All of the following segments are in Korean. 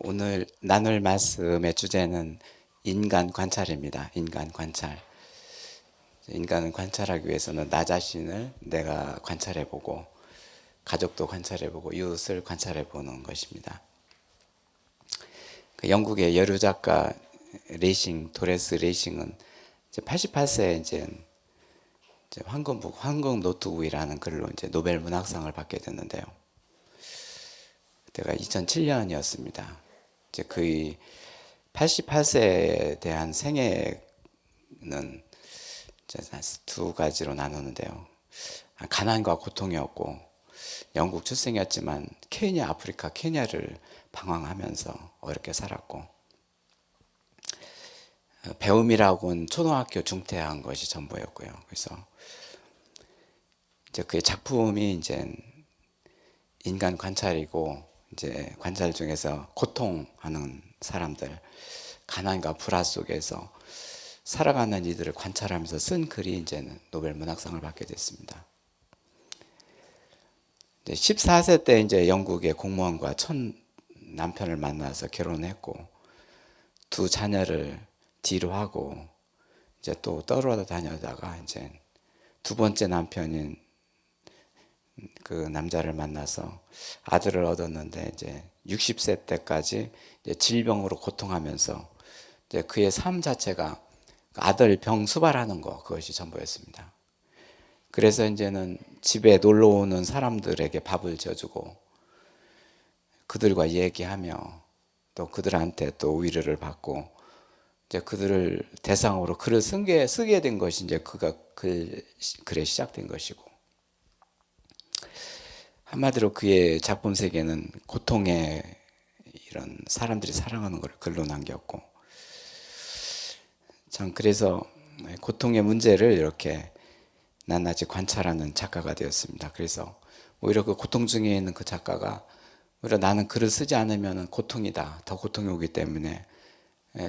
오늘 나눌 말씀의 주제는 인간 관찰입니다. 인간 관찰. 인간을 관찰하기 위해서는 나 자신을 내가 관찰해보고, 가족도 관찰해보고, 이웃을 관찰해보는 것입니다. 영국의 여류 작가 도레스 레이싱은 이제 88세에 이제 황금 노트북이라는 글로 이제 노벨 문학상을 받게 됐는데요. 그때가 2007년이었습니다. 이제 그의 88세에 대한 생애는 두 가지로 나누는데요. 가난과 고통이었고, 영국 출생이었지만 아프리카 케냐를 방황하면서 어렵게 살았고, 배움이라고는 초등학교 중퇴한 것이 전부였고요. 그래서 이제 그의 작품이 이제 인간 관찰이고, 이제 관찰 중에서 고통하는 사람들, 가난과 불화 속에서 살아가는 이들을 관찰하면서 쓴 글이 이제는 노벨 문학상을 받게 됐습니다. 14세 때 이제 영국의 공무원과 첫 남편을 만나서 결혼했고, 두 자녀를 뒤로 하고 이제 또 떨어다니다가 이제 두 번째 남편인 그 남자를 만나서 아들을 얻었는데, 이제 60세 때까지 이제 질병으로 고통하면서 이제 그의 삶 자체가 아들 병 수발하는 거, 그것이 전부였습니다. 그래서 이제는 집에 놀러 오는 사람들에게 밥을 져주고 그들과 얘기하며 또 그들한테 또 위로를 받고, 이제 그들을 대상으로 글을 쓰게 된 것이 이제 그가 글에 시작된 것이고, 한마디로 그의 작품 세계는 고통의 이런 사람들이 살아가는 걸 글로 남겼고, 참 그래서 고통의 문제를 이렇게 낱낱이 관찰하는 작가가 되었습니다. 그래서 오히려 그 고통 중에 있는 그 작가가 오히려 나는 글을 쓰지 않으면 고통이다, 더 고통이 오기 때문에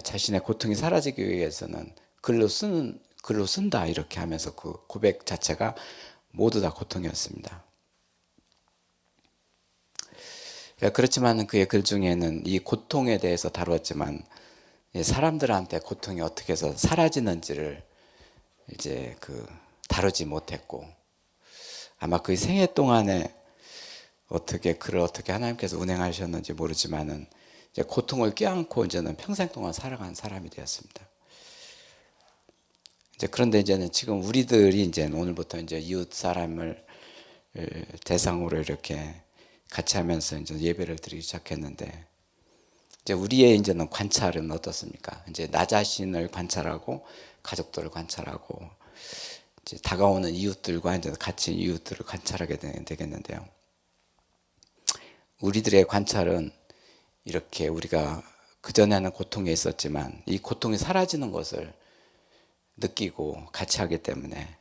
자신의 고통이 사라지기 위해서는 글로 쓴다, 이렇게 하면서 그 고백 자체가 모두 다 고통이었습니다. 그렇지만 그의 글 중에는 이 고통에 대해서 다루었지만, 사람들한테 고통이 어떻게 해서 사라지는지를 이제 다루지 못했고, 아마 그의 생애 동안에 글을 어떻게 하나님께서 운행하셨는지 모르지만은 이제 고통을 껴안고 이제는 평생 동안 살아간 사람이 되었습니다. 이제 그런데 이제는 지금 우리들이 이제 오늘부터 이제 이웃 사람을 대상으로 이렇게 같이 하면서 이제 예배를 드리기 시작했는데, 이제 우리의 이제는 관찰은 어떻습니까? 이제 나 자신을 관찰하고, 가족들을 관찰하고, 이제 다가오는 이웃들과 이제 같이 이웃들을 관찰하게 되겠는데요. 우리들의 관찰은 이렇게 우리가 그전에는 고통에 있었지만 이 고통이 사라지는 것을 느끼고 같이 하기 때문에,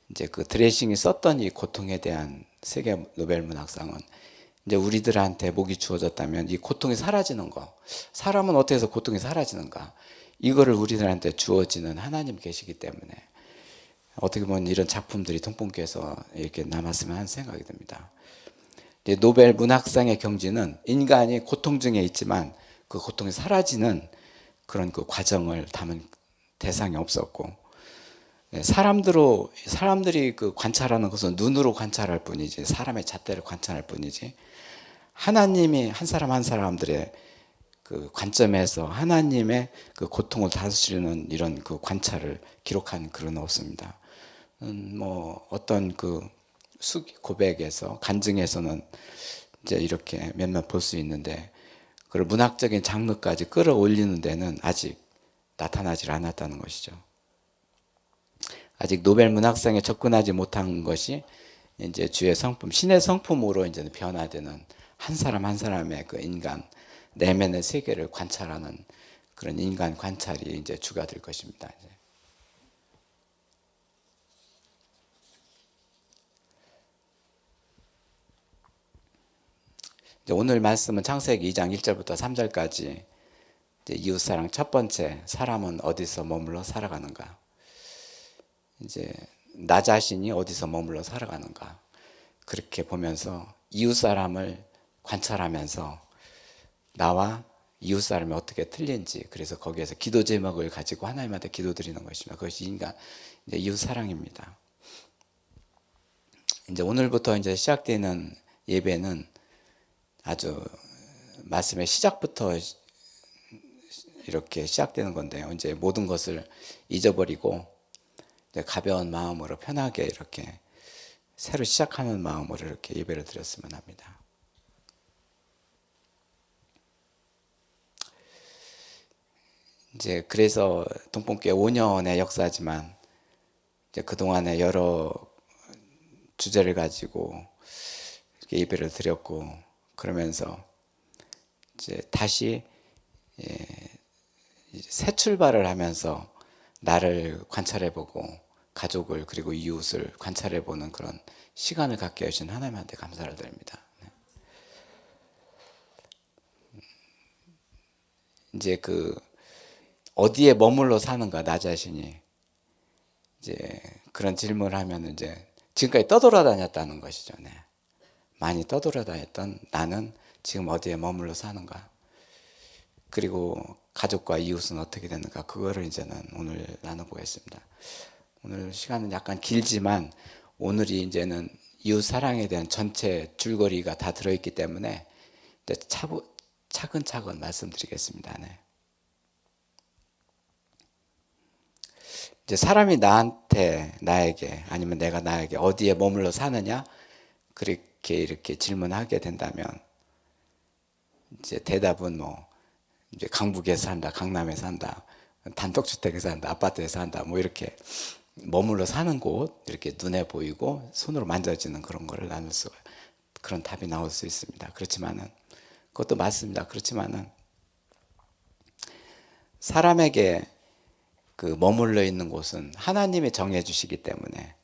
이제 그 드레싱이 썼던 이 고통에 대한 세계 노벨 문학상은 이제 우리들한테 목이 주어졌다면 이 고통이 사라지는 거, 사람은 어떻게 해서 고통이 사라지는가, 이거를 우리들한테 주어지는 하나님 계시기 때문에 어떻게 보면 이런 작품들이 통분께서 이렇게 남았으면 하는 생각이 듭니다. 노벨 문학상의 경지는 인간이 고통 중에 있지만 그 고통이 사라지는 그런 그 과정을 담은 대상이 없었고, 사람들이 그 관찰하는 것은 눈으로 관찰할 뿐이지, 사람의 잣대를 관찰할 뿐이지, 하나님이 한 사람 한 사람들의 그 관점에서 하나님의 그 고통을 다스리는 이런 그 관찰을 기록한 글은 없습니다. 뭐 어떤 그 고백에서 간증에서는 이제 이렇게 몇몇 볼 수 있는데, 그걸 문학적인 장르까지 끌어올리는 데는 아직 나타나질 않았다는 것이죠. 아직 노벨 문학상에 접근하지 못한 것이 이제 주의 성품, 신의 성품으로 이제 변화되는 한 사람 한 사람의 그 인간 내면의 세계를 관찰하는 그런 인간 관찰이 이제 주가 될 것입니다. 오늘 말씀은 창세기 2장 1절부터 3절까지 이웃사랑 첫 번째, 사람은 어디서 머물러 살아가는가, 이제 나 자신이 어디서 머물러 살아가는가, 그렇게 보면서 이웃사람을 관찰하면서 나와 이웃 사람이 어떻게 틀린지, 그래서 거기에서 기도 제목을 가지고 하나님한테 기도드리는 것입니다. 그것이 인간 이제 이웃 사랑입니다. 이제 오늘부터 이제 시작되는 예배는 아주 말씀의 시작부터 이렇게 시작되는 건데요. 이제 모든 것을 잊어버리고 이제 가벼운 마음으로 편하게 이렇게 새로 시작하는 마음으로 이렇게 예배를 드렸으면 합니다. 이제 그래서 동pon교회 5년의 역사지만 이제 그동안에 여러 주제를 가지고 이렇게 예배를 드렸고, 그러면서 이제 다시 새 출발을 하면서 나를 관찰해보고 가족을 그리고 이웃을 관찰해보는 그런 시간을 갖게 해주신 하나님한테 감사를 드립니다. 이제 그 어디에 머물러 사는가, 나 자신이 이제 그런 질문을 하면 이제 지금까지 떠돌아다녔다는 것이죠. 네. 많이 떠돌아다녔던 나는 지금 어디에 머물러 사는가, 그리고 가족과 이웃은 어떻게 되는가, 그거를 이제는 오늘 나눠보겠습니다. 오늘 시간은 약간 길지만 오늘이 이제는 이웃 사랑에 대한 전체 줄거리가 다 들어있기 때문에 차근차근 말씀드리겠습니다. 네. 이제 사람이 나에게 아니면 내가 나에게 어디에 머물러 사느냐, 그렇게 이렇게 질문하게 된다면 이제 대답은 뭐 이제 강북에 산다, 강남에 산다, 단독주택에 산다, 아파트에 산다, 뭐 이렇게 머물러 사는 곳, 이렇게 눈에 보이고 손으로 만져지는 그런 거를 나눌 수가, 그런 답이 나올 수 있습니다. 그렇지만은 그것도 맞습니다. 그렇지만은 사람에게 그 머물러 있는 곳은 하나님이 정해 주시기 때문에,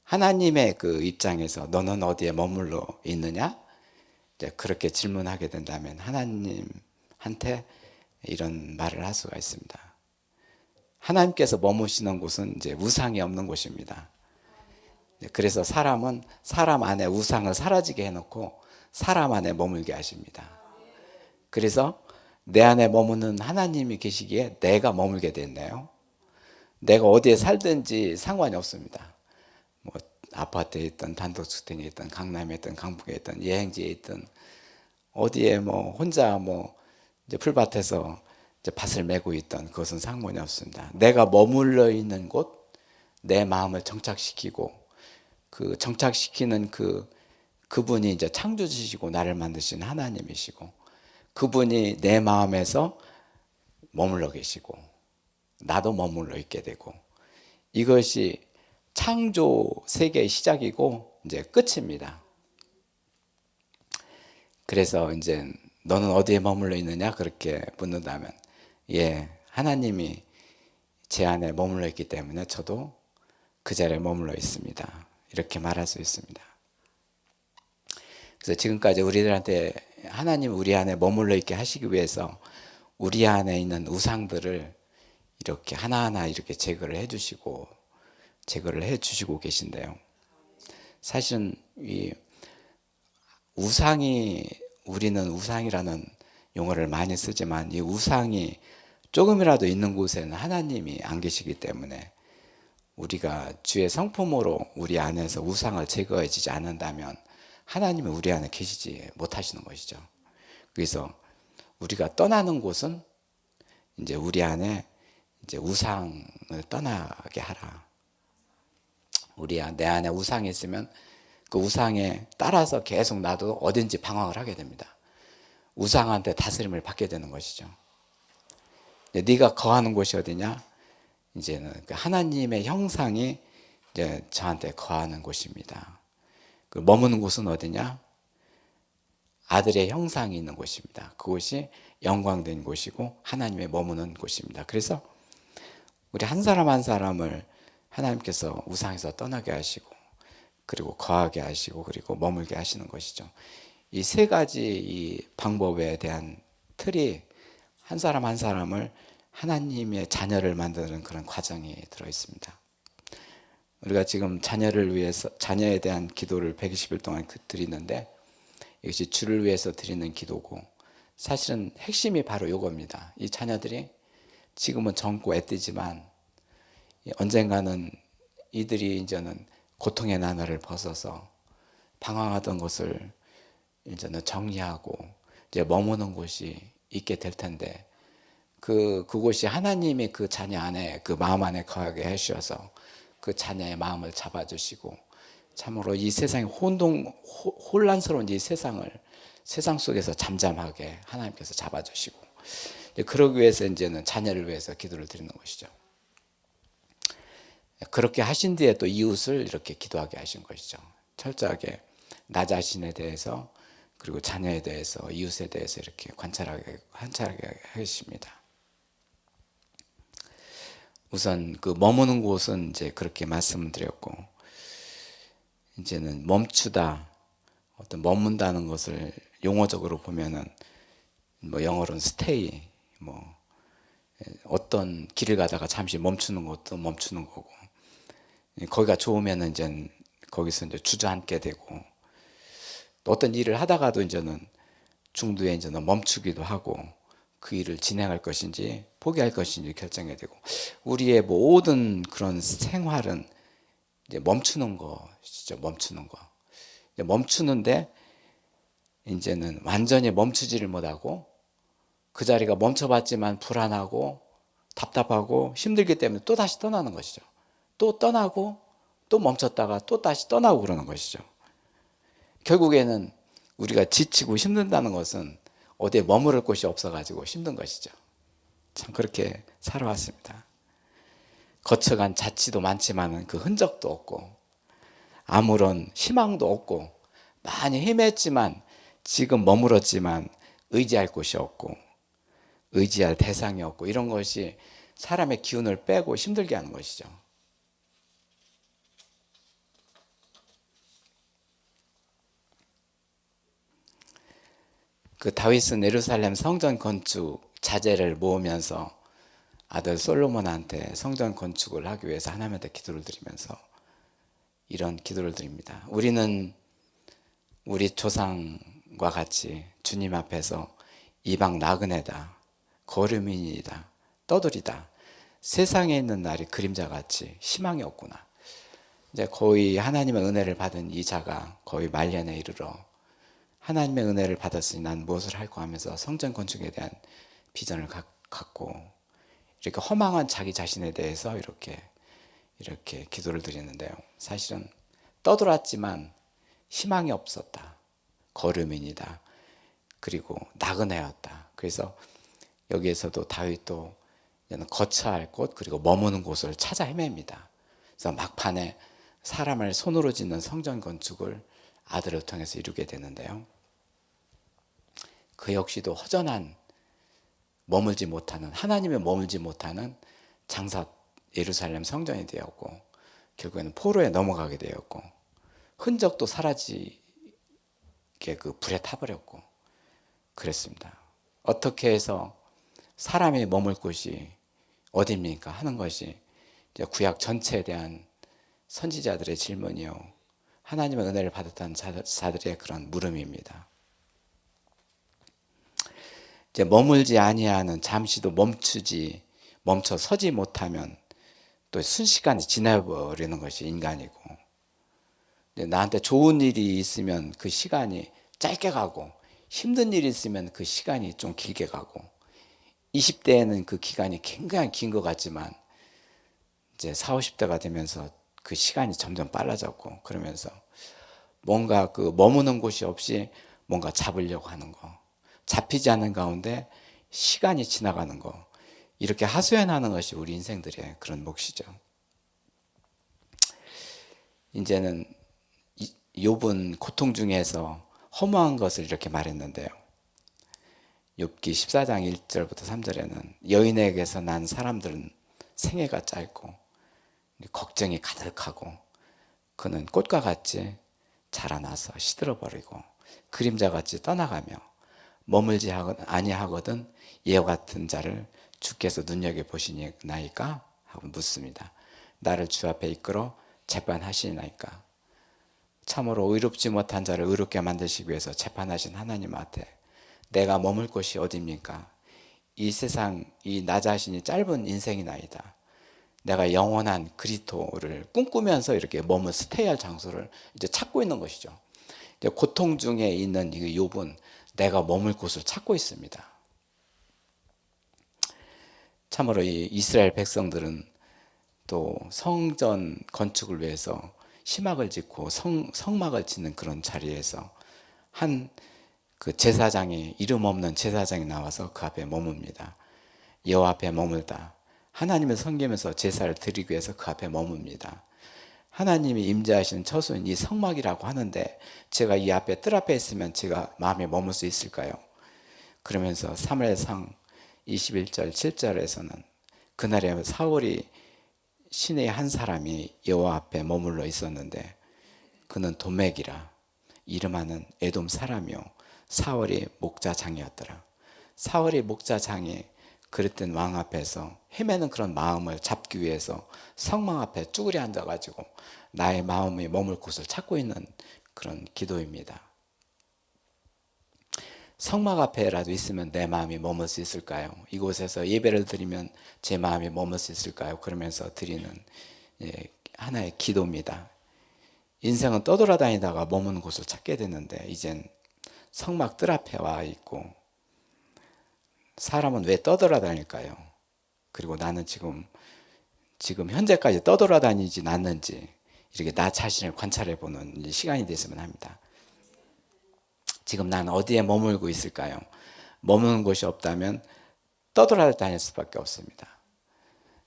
하나님의 그 입장에서 너는 어디에 머물러 있느냐, 이제 그렇게 질문하게 된다면 하나님한테 이런 말을 할 수가 있습니다. 하나님께서 머무시는 곳은 이제 우상이 없는 곳입니다. 그래서 사람은 사람 안에 우상을 사라지게 해놓고 사람 안에 머물게 하십니다. 그래서 내 안에 머무는 하나님이 계시기에 내가 머물게 됐네요. 내가 어디에 살든지 상관이 없습니다. 뭐 아파트에 있든 단독주택에 있든 강남에 있든 강북에 있든 여행지에 있든 어디에 뭐 혼자 뭐 이제 풀밭에서 이제 밭을 메고 있던, 그것은 상관이 없습니다. 내가 머물러 있는 곳, 내 마음을 정착시키고 그 정착시키는 그분이 이제 창조주시고 나를 만드신 하나님이시고, 그분이 내 마음에서 머물러 계시고 나도 머물러 있게 되고, 이것이 창조 세계의 시작이고 이제 끝입니다. 그래서 이제 너는 어디에 머물러 있느냐, 그렇게 묻는다면, 예, 하나님이 제 안에 머물러 있기 때문에 저도 그 자리에 머물러 있습니다. 이렇게 말할 수 있습니다. 그래서 지금까지 우리들한테 하나님 우리 안에 머물러 있게 하시기 위해서 우리 안에 있는 우상들을 이렇게 하나하나 이렇게 제거를 해주시고 계신데요. 사실은 이 우리는 우상이라는 용어를 많이 쓰지만 이 우상이 조금이라도 있는 곳에는 하나님이 안 계시기 때문에, 우리가 주의 성품으로 우리 안에서 우상을 제거해지지 않는다면 하나님은 우리 안에 계시지 못하시는 것이죠. 그래서 우리가 떠나는 곳은 이제 우리 안에 이제 우상을 떠나게 하라. 내 안에 우상이 있으면 그 우상에 따라서 계속 나도 어딘지 방황을 하게 됩니다. 우상한테 다스림을 받게 되는 것이죠. 네가 거하는 곳이 어디냐? 이제는 하나님의 형상이 이제 저한테 거하는 곳입니다. 그 머무는 곳은 어디냐? 아들의 형상이 있는 곳입니다. 그곳이 영광된 곳이고 하나님의 머무는 곳입니다. 그래서 우리 한 사람 한 사람을 하나님께서 우상에서 떠나게 하시고 그리고 거하게 하시고 그리고 머물게 하시는 것이죠. 이 세 가지 이 방법에 대한 틀이 한 사람 한 사람을 하나님의 자녀를 만드는 그런 과정이 들어 있습니다. 우리가 지금 자녀를 위해서, 자녀에 대한 기도를 120일 동안 드리는데, 이것이 주를 위해서 드리는 기도고 사실은 핵심이 바로 이겁니다. 이 자녀들이 지금은 젊고 애띠지만 언젠가는 이들이 이제는 고통의 나날을 벗어서 방황하던 것을 이제는 정리하고 이제 머무는 곳이 있게 될 텐데 그곳이 하나님이 그 자녀 안에 그 마음 안에 거하게 해주셔서 그 자녀의 마음을 잡아주시고 참으로 이 세상의 혼란스러운 이 세상 속에서 잠잠하게 하나님께서 잡아주시고 그러기 위해서 이제는 자녀를 위해서 기도를 드리는 것이죠. 그렇게 하신 뒤에 또 이웃을 이렇게 기도하게 하신 것이죠. 철저하게 나 자신에 대해서 그리고 자녀에 대해서 이웃에 대해서 이렇게 관찰하게 하십니다. 우선 그 머무는 곳은 이제 그렇게 말씀드렸고 이제는 멈추다 어떤 머문다는 것을 용어적으로 보면은 뭐 영어로는 stay 뭐 어떤 길을 가다가 잠시 멈추는 것도 멈추는 거고 거기가 좋으면은 이제 거기서 이제 주저앉게 되고 또 어떤 일을 하다가도 이제는 중도에 이제는 멈추기도 하고 그 일을 진행할 것인지 포기할 것인지 결정해야 되고 우리의 모든 그런 생활은 이제 멈추는 것이죠. 멈추는 거. 이제 멈추는데 이제는 완전히 멈추지를 못하고 그 자리가 멈춰봤지만 불안하고 답답하고 힘들기 때문에 또 다시 떠나는 것이죠. 또 떠나고 또 멈췄다가 또 다시 떠나고 그러는 것이죠. 결국에는 우리가 지치고 힘든다는 것은 어디에 머무를 곳이 없어가지고 힘든 것이죠. 참 그렇게 살아왔습니다. 거쳐간 자취도 많지만 그 흔적도 없고 아무런 희망도 없고 많이 헤맸지만 지금 머물었지만 의지할 곳이 없고 의지할 대상이 없고 이런 것이 사람의 기운을 빼고 힘들게 하는 것이죠. 그 다윗은 예루살렘 성전 건축 자재를 모으면서 아들 솔로몬한테 성전 건축을 하기 위해서 하나님한테 기도를 드리면서 이런 기도를 드립니다. 우리는 우리 조상과 같이 주님 앞에서 이방 나그네다, 거류민이다, 떠돌이다. 세상에 있는 날이 그림자같이 희망이 없구나. 이제 거의 하나님의 은혜를 받은 이 자가 거의 말년에 이르러 하나님의 은혜를 받았으니 난 무엇을 할까 하면서 성전 건축에 대한 비전을 갖고 이렇게 허망한 자기 자신에 대해서 이렇게 기도를 드리는데요. 사실은 떠돌았지만 희망이 없었다. 거류민이다. 그리고 나그네였다. 그래서 여기에서도 다윗도 거처 할 곳 그리고 머무는 곳을 찾아 헤맵니다. 그래서 막판에 사람을 손으로 짓는 성전 건축을 아들을 통해서 이루게 되는데요. 그 역시도 허전한 머물지 못하는 하나님의 머물지 못하는 장사 예루살렘 성전이 되었고 결국에는 포로에 넘어가게 되었고 흔적도 사라지게 그 불에 타버렸고 그랬습니다. 어떻게 해서 사람이 머물 곳이 어디입니까 하는 것이 이제 구약 전체에 대한 선지자들의 질문이요 하나님의 은혜를 받았다는 자들의 그런 물음입니다. 이제 머물지 아니하는 잠시도 멈춰 서지 못하면 또 순식간에 지나버리는 것이 인간이고 나한테 좋은 일이 있으면 그 시간이 짧게 가고 힘든 일이 있으면 그 시간이 좀 길게 가고 20대에는 그 기간이 굉장히 긴 것 같지만 이제 40, 50대가 되면서 그 시간이 점점 빨라졌고 그러면서 뭔가 그 머무는 곳이 없이 뭔가 잡으려고 하는 거 잡히지 않는 가운데 시간이 지나가는 거 이렇게 하소연하는 것이 우리 인생들의 그런 몫이죠. 이제는 욥은 고통 중에서 허무한 것을 이렇게 말했는데요. 욥기 14장 1절부터 3절에는 여인에게서 난 사람들은 생애가 짧고 걱정이 가득하고 그는 꽃과 같이 자라나서 시들어버리고 그림자같이 떠나가며 머물지 아니하거든 이와 같은 자를 주께서 눈여겨보시나이까 하고 묻습니다. 나를 주 앞에 이끌어 재판하시나이까. 참으로 의롭지 못한 자를 의롭게 만드시기 위해서 재판하신 하나님 앞에 내가 머물 곳이 어디입니까? 이 세상 이 나 자신이 짧은 인생이나이다. 내가 영원한 그리스도를 꿈꾸면서 이렇게 머물 스테이할 장소를 이제 찾고 있는 것이죠. 이제 고통 중에 있는 이 욥은 내가 머물 곳을 찾고 있습니다. 참으로 이 이스라엘 백성들은 또 성전 건축을 위해서 시막을 짓고 성막을 짓는 그런 자리에서 한 그 제사장이 이름 없는 제사장이 나와서 그 앞에 머뭅니다. 여호와 앞에 머물다. 하나님을 섬기면서 제사를 드리기 위해서 그 앞에 머뭅니다. 하나님이 임재하시는 처소인 이 성막이라고 하는데 제가 이 앞에 뜰 앞에 있으면 제가 마음에 머물 수 있을까요? 그러면서 사무엘상 21절 7절에서는 그날에 사울이 시내의 한 사람이 여호와 앞에 머물러 있었는데 그는 도맥이라 이름하는 에돔 사람이요 사울이 목자장이었더라. 사울이 목자장이 그랬던 왕 앞에서 헤매는 그런 마음을 잡기 위해서 성막 앞에 쭈그려 앉아가지고 나의 마음이 머물 곳을 찾고 있는 그런 기도입니다. 성막 앞에라도 있으면 내 마음이 머물 수 있을까요? 이곳에서 예배를 드리면 제 마음이 머물 수 있을까요? 그러면서 드리는 하나의 기도입니다. 인생은 떠돌아다니다가 머무는 곳을 찾게 되는데 이젠 성막 뜰 앞에 와 있고 사람은 왜 떠돌아다닐까요? 그리고 나는 지금 현재까지 떠돌아다니진 않는지 이렇게 나 자신을 관찰해 보는 시간이 됐으면 합니다. 지금 나는 어디에 머물고 있을까요? 머무는 곳이 없다면 떠돌아다닐 수밖에 없습니다.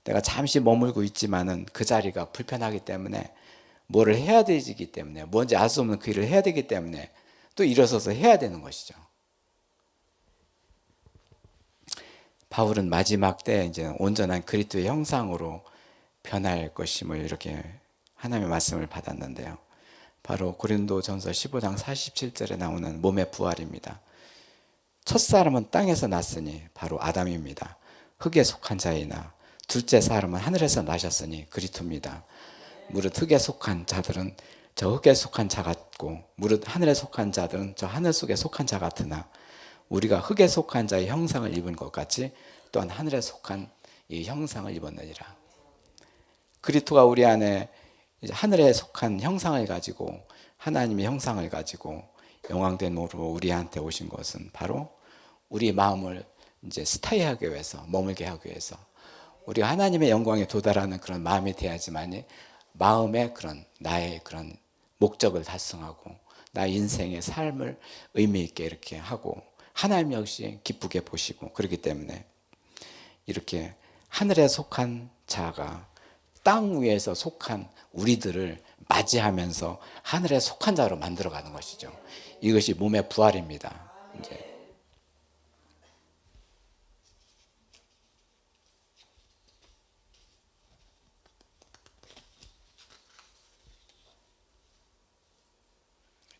내가 잠시 머물고 있지만은 그 자리가 불편하기 때문에 뭐를 해야 되기 때문에 뭔지 알 수 없는 그 일을 해야 되기 때문에 또 일어서서 해야 되는 것이죠. 바울은 마지막 때 이제 온전한 그리스도의 형상으로 변할 것임을 이렇게 하나님의 말씀을 받았는데요. 바로 고린도전서 15장 47절에 나오는 몸의 부활입니다. 첫사람은 땅에서 났으니 바로 아담입니다. 흙에 속한 자이나 둘째 사람은 하늘에서 나셨으니 그리스도입니다. 무릇 흙에 속한 자들은 저 흙에 속한 자 같고 무릇 하늘에 속한 자들은 저 하늘 속에 속한 자 같으나 우리가 흙에 속한 자의 형상을 입은 것 같이 또한 하늘에 속한 이 형상을 입었느니라. 그리스도가 우리 안에 이제 하늘에 속한 형상을 가지고 하나님의 형상을 가지고 영광된 몸으로 우리한테 오신 것은 바로 우리 마음을 이제 스타이하기 위해서 머물게 하기 위해서 우리가 하나님의 영광에 도달하는 그런 마음이 돼야지만이 마음의 그런 나의 그런 목적을 달성하고 나의 인생의 삶을 의미 있게 이렇게 하고 하나님 역시 기쁘게 보시고 그렇기 때문에 이렇게 하늘에 속한 자가 땅 위에서 속한 우리들을 맞이하면서 하늘에 속한 자로 만들어가는 것이죠. 이것이 몸의 부활입니다. 이제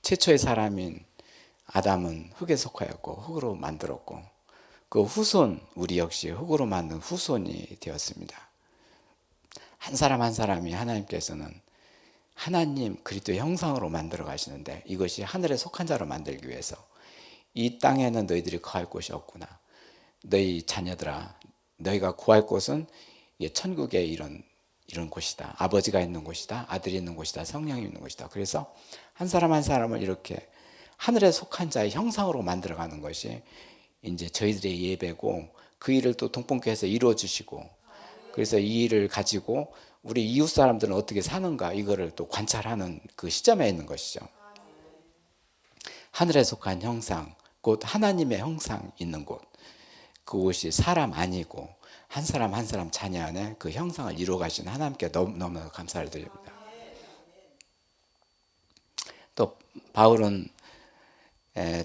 최초의 사람인 아담은 흙에 속하였고 흙으로 만들었고 그 후손 우리 역시 흙으로 만든 후손이 되었습니다. 한 사람 한 사람이 하나님께서는 하나님 그리스도의 형상으로 만들어 가시는데 이것이 하늘에 속한 자로 만들기 위해서 이 땅에는 너희들이 거할 곳이 없구나. 너희 자녀들아 너희가 구할 곳은 천국의 이런 곳이다. 아버지가 있는 곳이다. 아들이 있는 곳이다. 성령이 있는 곳이다. 그래서 한 사람 한 사람을 이렇게 하늘에 속한 자의 형상으로 만들어가는 것이 이제 저희들의 예배고 그 일을 또 동pon교회에서 이루어 주시고 그래서 이 일을 가지고 우리 이웃 사람들은 어떻게 사는가 이거를 또 관찰하는 그 시점에 있는 것이죠. 하늘에 속한 형상, 곧 하나님의 형상 있는 곳, 그곳이 사람 아니고 한 사람 한 사람 자녀 안에 그 형상을 이루어 가신 하나님께 너무너무 감사를 드립니다. 또 바울은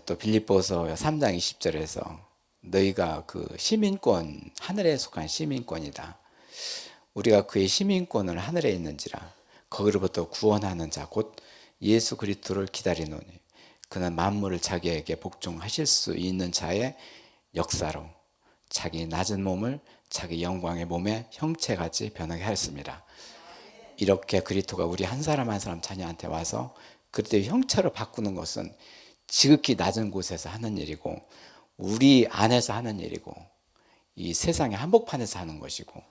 또 빌립보서 3장 20절에서 너희가 그 시민권, 하늘에 속한 시민권이다. 우리가 그의 시민권을 하늘에 있는지라 거기로부터 구원하는 자 곧 예수 그리스도를 기다리노니 그는 만물을 자기에게 복종하실 수 있는 자의 역사로 자기 낮은 몸을 자기 영광의 몸의 형체같이 변하게 하였습니다. 이렇게 그리스도가 우리 한 사람 한 사람 자녀한테 와서 그리스도의 형체로 바꾸는 것은 지극히 낮은 곳에서 하는 일이고 우리 안에서 하는 일이고 이 세상의 한복판에서 하는 것이고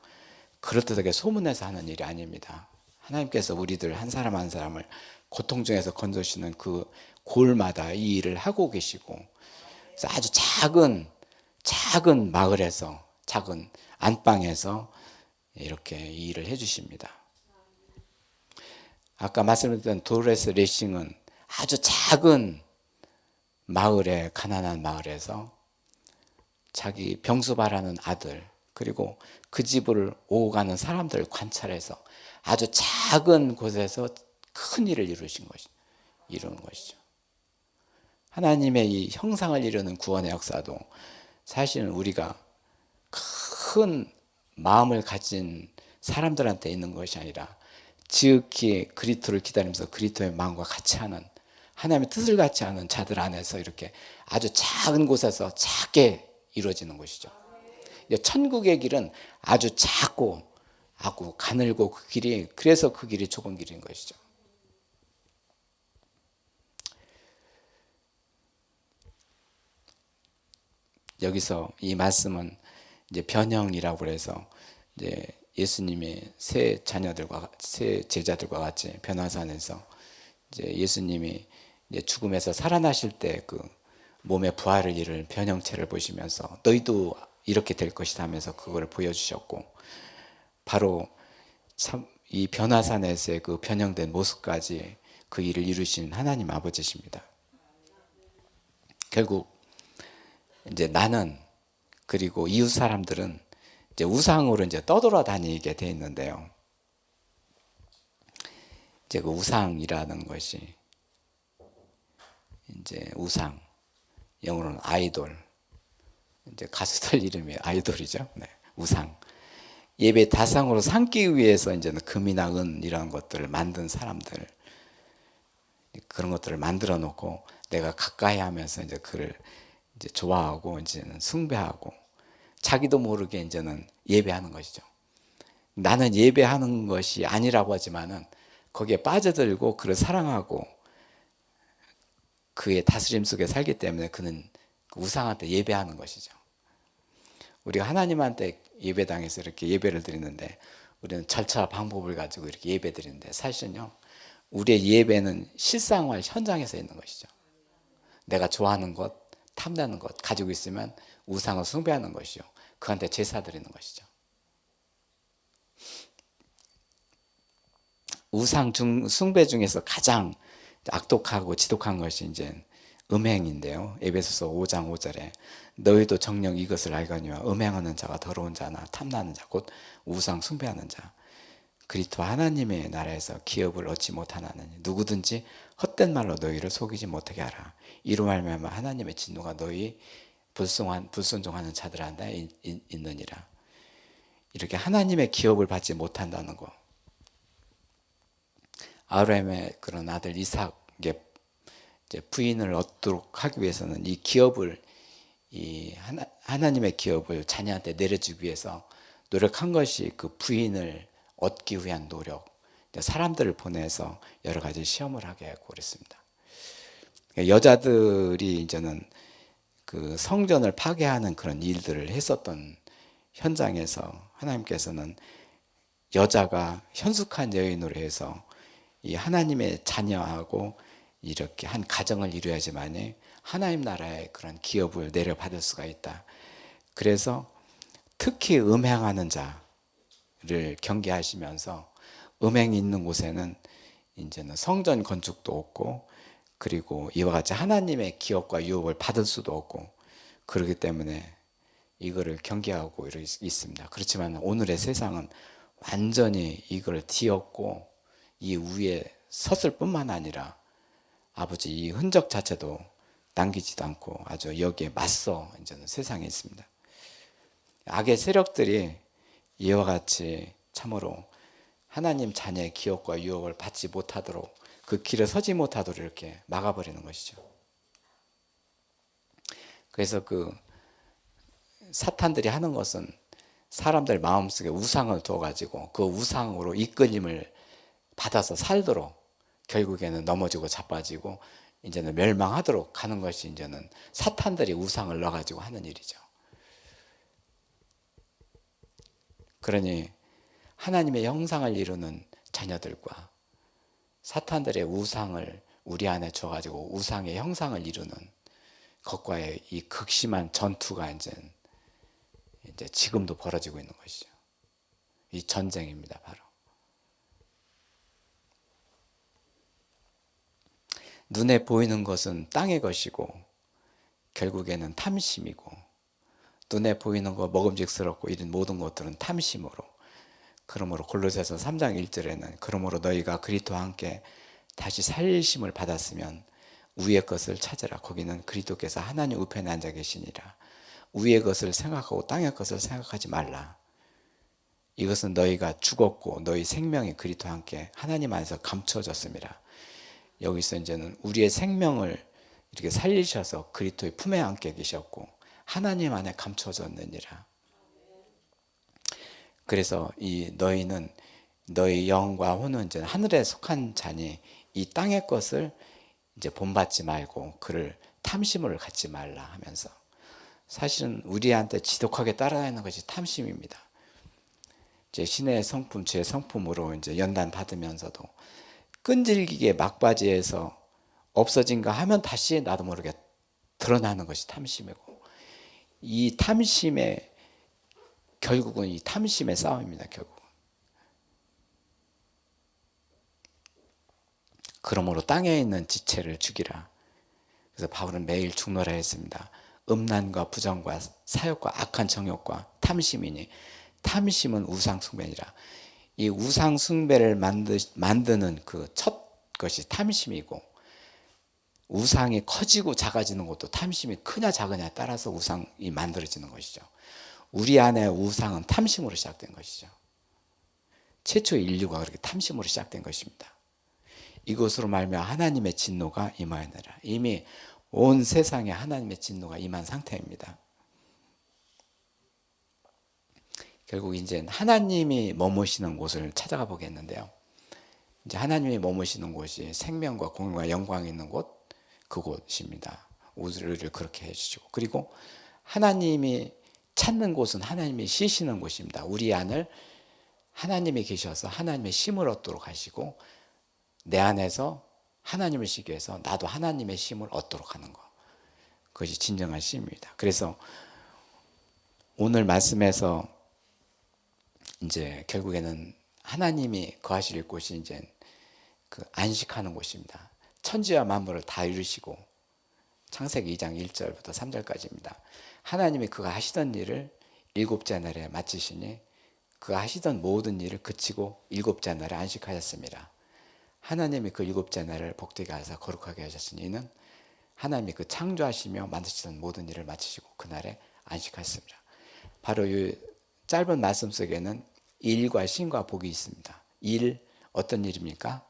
그렇듯하게 소문내서 하는 일이 아닙니다. 하나님께서 우리들 한 사람 한 사람을 고통 중에서 건져주시는 그 골마다 이 일을 하고 계시고, 그래서 아주 작은 마을에서, 작은 안방에서 이렇게 이 일을 해주십니다. 아까 말씀드렸던 도레스 레싱은 아주 작은 마을에, 가난한 마을에서 자기 병수바라는 아들, 그리고 그 집을 오고 가는 사람들을 관찰해서 아주 작은 곳에서 큰 일을 이루는 것이죠. 하나님의 이 형상을 이루는 구원의 역사도 사실은 우리가 큰 마음을 가진 사람들한테 있는 것이 아니라 지극히 그리스도를 기다리면서 그리스도의 마음과 같이 하는, 하나님의 뜻을 같이 하는 자들 안에서 이렇게 아주 작은 곳에서 작게 이루어지는 것이죠. 천국의 길은 아주 작고 아주 가늘고 그 길이, 그래서 그 길이 좁은 길인 것이죠. 여기서 이 말씀은 이제 변형이라고 해서 이제 예수님이 새 제자들과 같이 변화산에서 이제 예수님이 이제 죽음에서 살아나실 때 그 몸의 부활을 이룰 변형체를 보시면서 너희도 이렇게 될 것이다 하면서 그걸 보여주셨고, 바로 참 이 변화산에서의 그 변형된 모습까지 그 일을 이루신 하나님 아버지십니다. 결국 이제 나는, 그리고 이웃 사람들은 이제 우상으로 이제 떠돌아다니게 돼 있는데요. 이제 그 우상이라는 것이 이제 우상, 영어로는 아이돌, 이제 가수들 이름이 아이돌이죠. 네, 우상. 예배 다상으로 삼기 위해서 이제는 금이나 은이라는 것들을 만든 사람들, 그런 것들을 만들어 놓고 내가 가까이 하면서 이제 그를 이제 좋아하고 이제는 숭배하고 자기도 모르게 이제는 예배하는 것이죠. 나는 예배하는 것이 아니라고 하지만은 거기에 빠져들고 그를 사랑하고 그의 다스림 속에 살기 때문에 그는 우상한테 예배하는 것이죠. 우리가 하나님한테 예배당에서 이렇게 예배를 드리는데 우리는 절차와 방법을 가지고 이렇게 예배 드리는데, 사실은요 우리의 예배는 실생활 현장에서 있는 것이죠. 내가 좋아하는 것, 탐나는 것 가지고 있으면 우상을 숭배하는 것이요, 그한테 제사 드리는 것이죠. 우상 숭배 중에서 가장 악독하고 지독한 것이 이제 음행인데요. 에베소서 5장 5절에 너희도 정녕 이것을 알거니와 음행하는 자가 더러운 자나 탐나는 자 곧 우상 숭배하는 자 그리스도 하나님의 나라에서 기업을 얻지 못하나니 누구든지 헛된 말로 너희를 속이지 못하게 하라. 이로 말미암아 하나님의 진노가 너희 불순종하는 자들한테 있느니라. 이렇게 하나님의 기업을 받지 못한다는 거. 아브라함의 그런 아들 이삭의 부인을 얻도록 하기 위해서는 이 기업을, 이 하나님의 기업을 자녀한테 내려주기 위해서 노력한 것이 그 부인을 얻기 위한 노력, 사람들을 보내서 여러 가지 시험을 하게 하고 그랬습니다. 여자들이 이제는 그 성전을 파괴하는 그런 일들을 했었던 현장에서 하나님께서는 여자가 현숙한 여인으로 해서 이 하나님의 자녀하고 이렇게 한 가정을 이루어야지만이 하나님 나라의 그런 기업을 내려받을 수가 있다. 그래서 특히 음행하는 자를 경계하시면서 음행이 있는 곳에는 이제는 성전 건축도 없고, 그리고 이와 같이 하나님의 기업과 유업을 받을 수도 없고, 그렇기 때문에 이거를 경계하고 있습니다. 그렇지만 오늘의 세상은 완전히 이걸 뒤엎고 이 위에 섰을 뿐만 아니라 아버지 이 흔적 자체도 남기지도 않고 아주 여기에 맞서 이제는 세상에 있습니다. 악의 세력들이 이와 같이 참으로 하나님 자녀의 기업과 유업을 받지 못하도록, 그 길에 서지 못하도록 이렇게 막아버리는 것이죠. 그래서 그 사탄들이 하는 것은 사람들 마음속에 우상을 둬가지고 그 우상으로 이끌림을 받아서 살도록 결국에는 넘어지고 자빠지고 이제는 멸망하도록 가는 것이 이제는 사탄들이 우상을 넣어가지고 하는 일이죠. 그러니 하나님의 형상을 이루는 자녀들과 사탄들의 우상을 우리 안에 줘가지고 우상의 형상을 이루는 것과의 이 극심한 전투가 이제 지금도 벌어지고 있는 것이죠. 이 전쟁입니다, 바로. 눈에 보이는 것은 땅의 것이고 결국에는 탐심이고, 눈에 보이는 거 먹음직스럽고 이런 모든 것들은 탐심으로, 그러므로 골로새서 3장 1절에는 그러므로 너희가 그리스도와 함께 다시 살리심을 받았으면 위의 것을 찾으라. 거기는 그리스도께서 하나님 우편에 앉아 계시니라. 위의 것을 생각하고 땅의 것을 생각하지 말라. 이것은 너희가 죽었고 너희 생명이 그리스도와 함께 하나님 안에서 감춰졌습니다. 여기서 이제는 우리의 생명을 이렇게 살리셔서 그리스도의 품에 안게 계셨고 하나님 안에 감춰졌느니라. 그래서 이 너희는 너희 영과 혼은 이제 하늘에 속한 자니 이 땅의 것을 이제 본받지 말고 그를 탐심을 갖지 말라 하면서, 사실은 우리한테 지독하게 따라다니는 것이 탐심입니다. 이제 신의 성품, 제 성품으로 이제 연단 받으면서도 끈질기게 막바지에서 없어진가 하면 다시 나도 모르게 드러나는 것이 탐심이고, 이 탐심의 결국은 이 탐심의 싸움입니다. 결국. 그러므로 땅에 있는 지체를 죽이라. 그래서 바울은 매일 죽노라 했습니다. 음란과 부정과 사욕과 악한 정욕과 탐심이니, 탐심은 우상 숭배니라. 이 우상 숭배를 만드는 그 첫 것이 탐심이고, 우상이 커지고 작아지는 것도 탐심이 크냐 작으냐에 따라서 우상이 만들어지는 것이죠. 우리 안에 우상은 탐심으로 시작된 것이죠. 최초 인류가 그렇게 탐심으로 시작된 것입니다. 이것으로 말미암아 하나님의 진노가 임하였느라. 이미 온 세상에 하나님의 진노가 임한 상태입니다. 결국 이제 하나님이 머무시는 곳을 찾아가 보겠는데요. 이제 하나님이 머무시는 곳이 생명과 공의와 영광이 있는 곳, 그곳입니다. 우리를 그렇게 해주시고, 그리고 하나님이 찾는 곳은 하나님이 쉬시는 곳입니다. 우리 안을 하나님이 계셔서 하나님의 쉼을 얻도록 하시고, 내 안에서 하나님을 쉬기 위해서 나도 하나님의 쉼을 얻도록 하는 것, 그것이 진정한 쉼입니다. 그래서 오늘 말씀에서 이제 결국에는 하나님이 거하실 곳이 이제 그 안식하는 곳입니다. 천지와 만물을 다 이루시고, 창세기 2장 1절부터 3절까지입니다. 하나님이 그가 하시던 일을 일곱째 날에 마치시니 그가 하시던 모든 일을 그치고 일곱째 날에 안식하셨습니다. 하나님이 그 일곱째 날을 복되게 하사 거룩하게 하셨으니 이는 하나님이 그 창조하시며 만드시던 모든 일을 마치시고 그날에 안식하셨습니다. 바로 이 짧은 말씀 속에는 일과 쉼과 복이 있습니다. 일, 어떤 일입니까?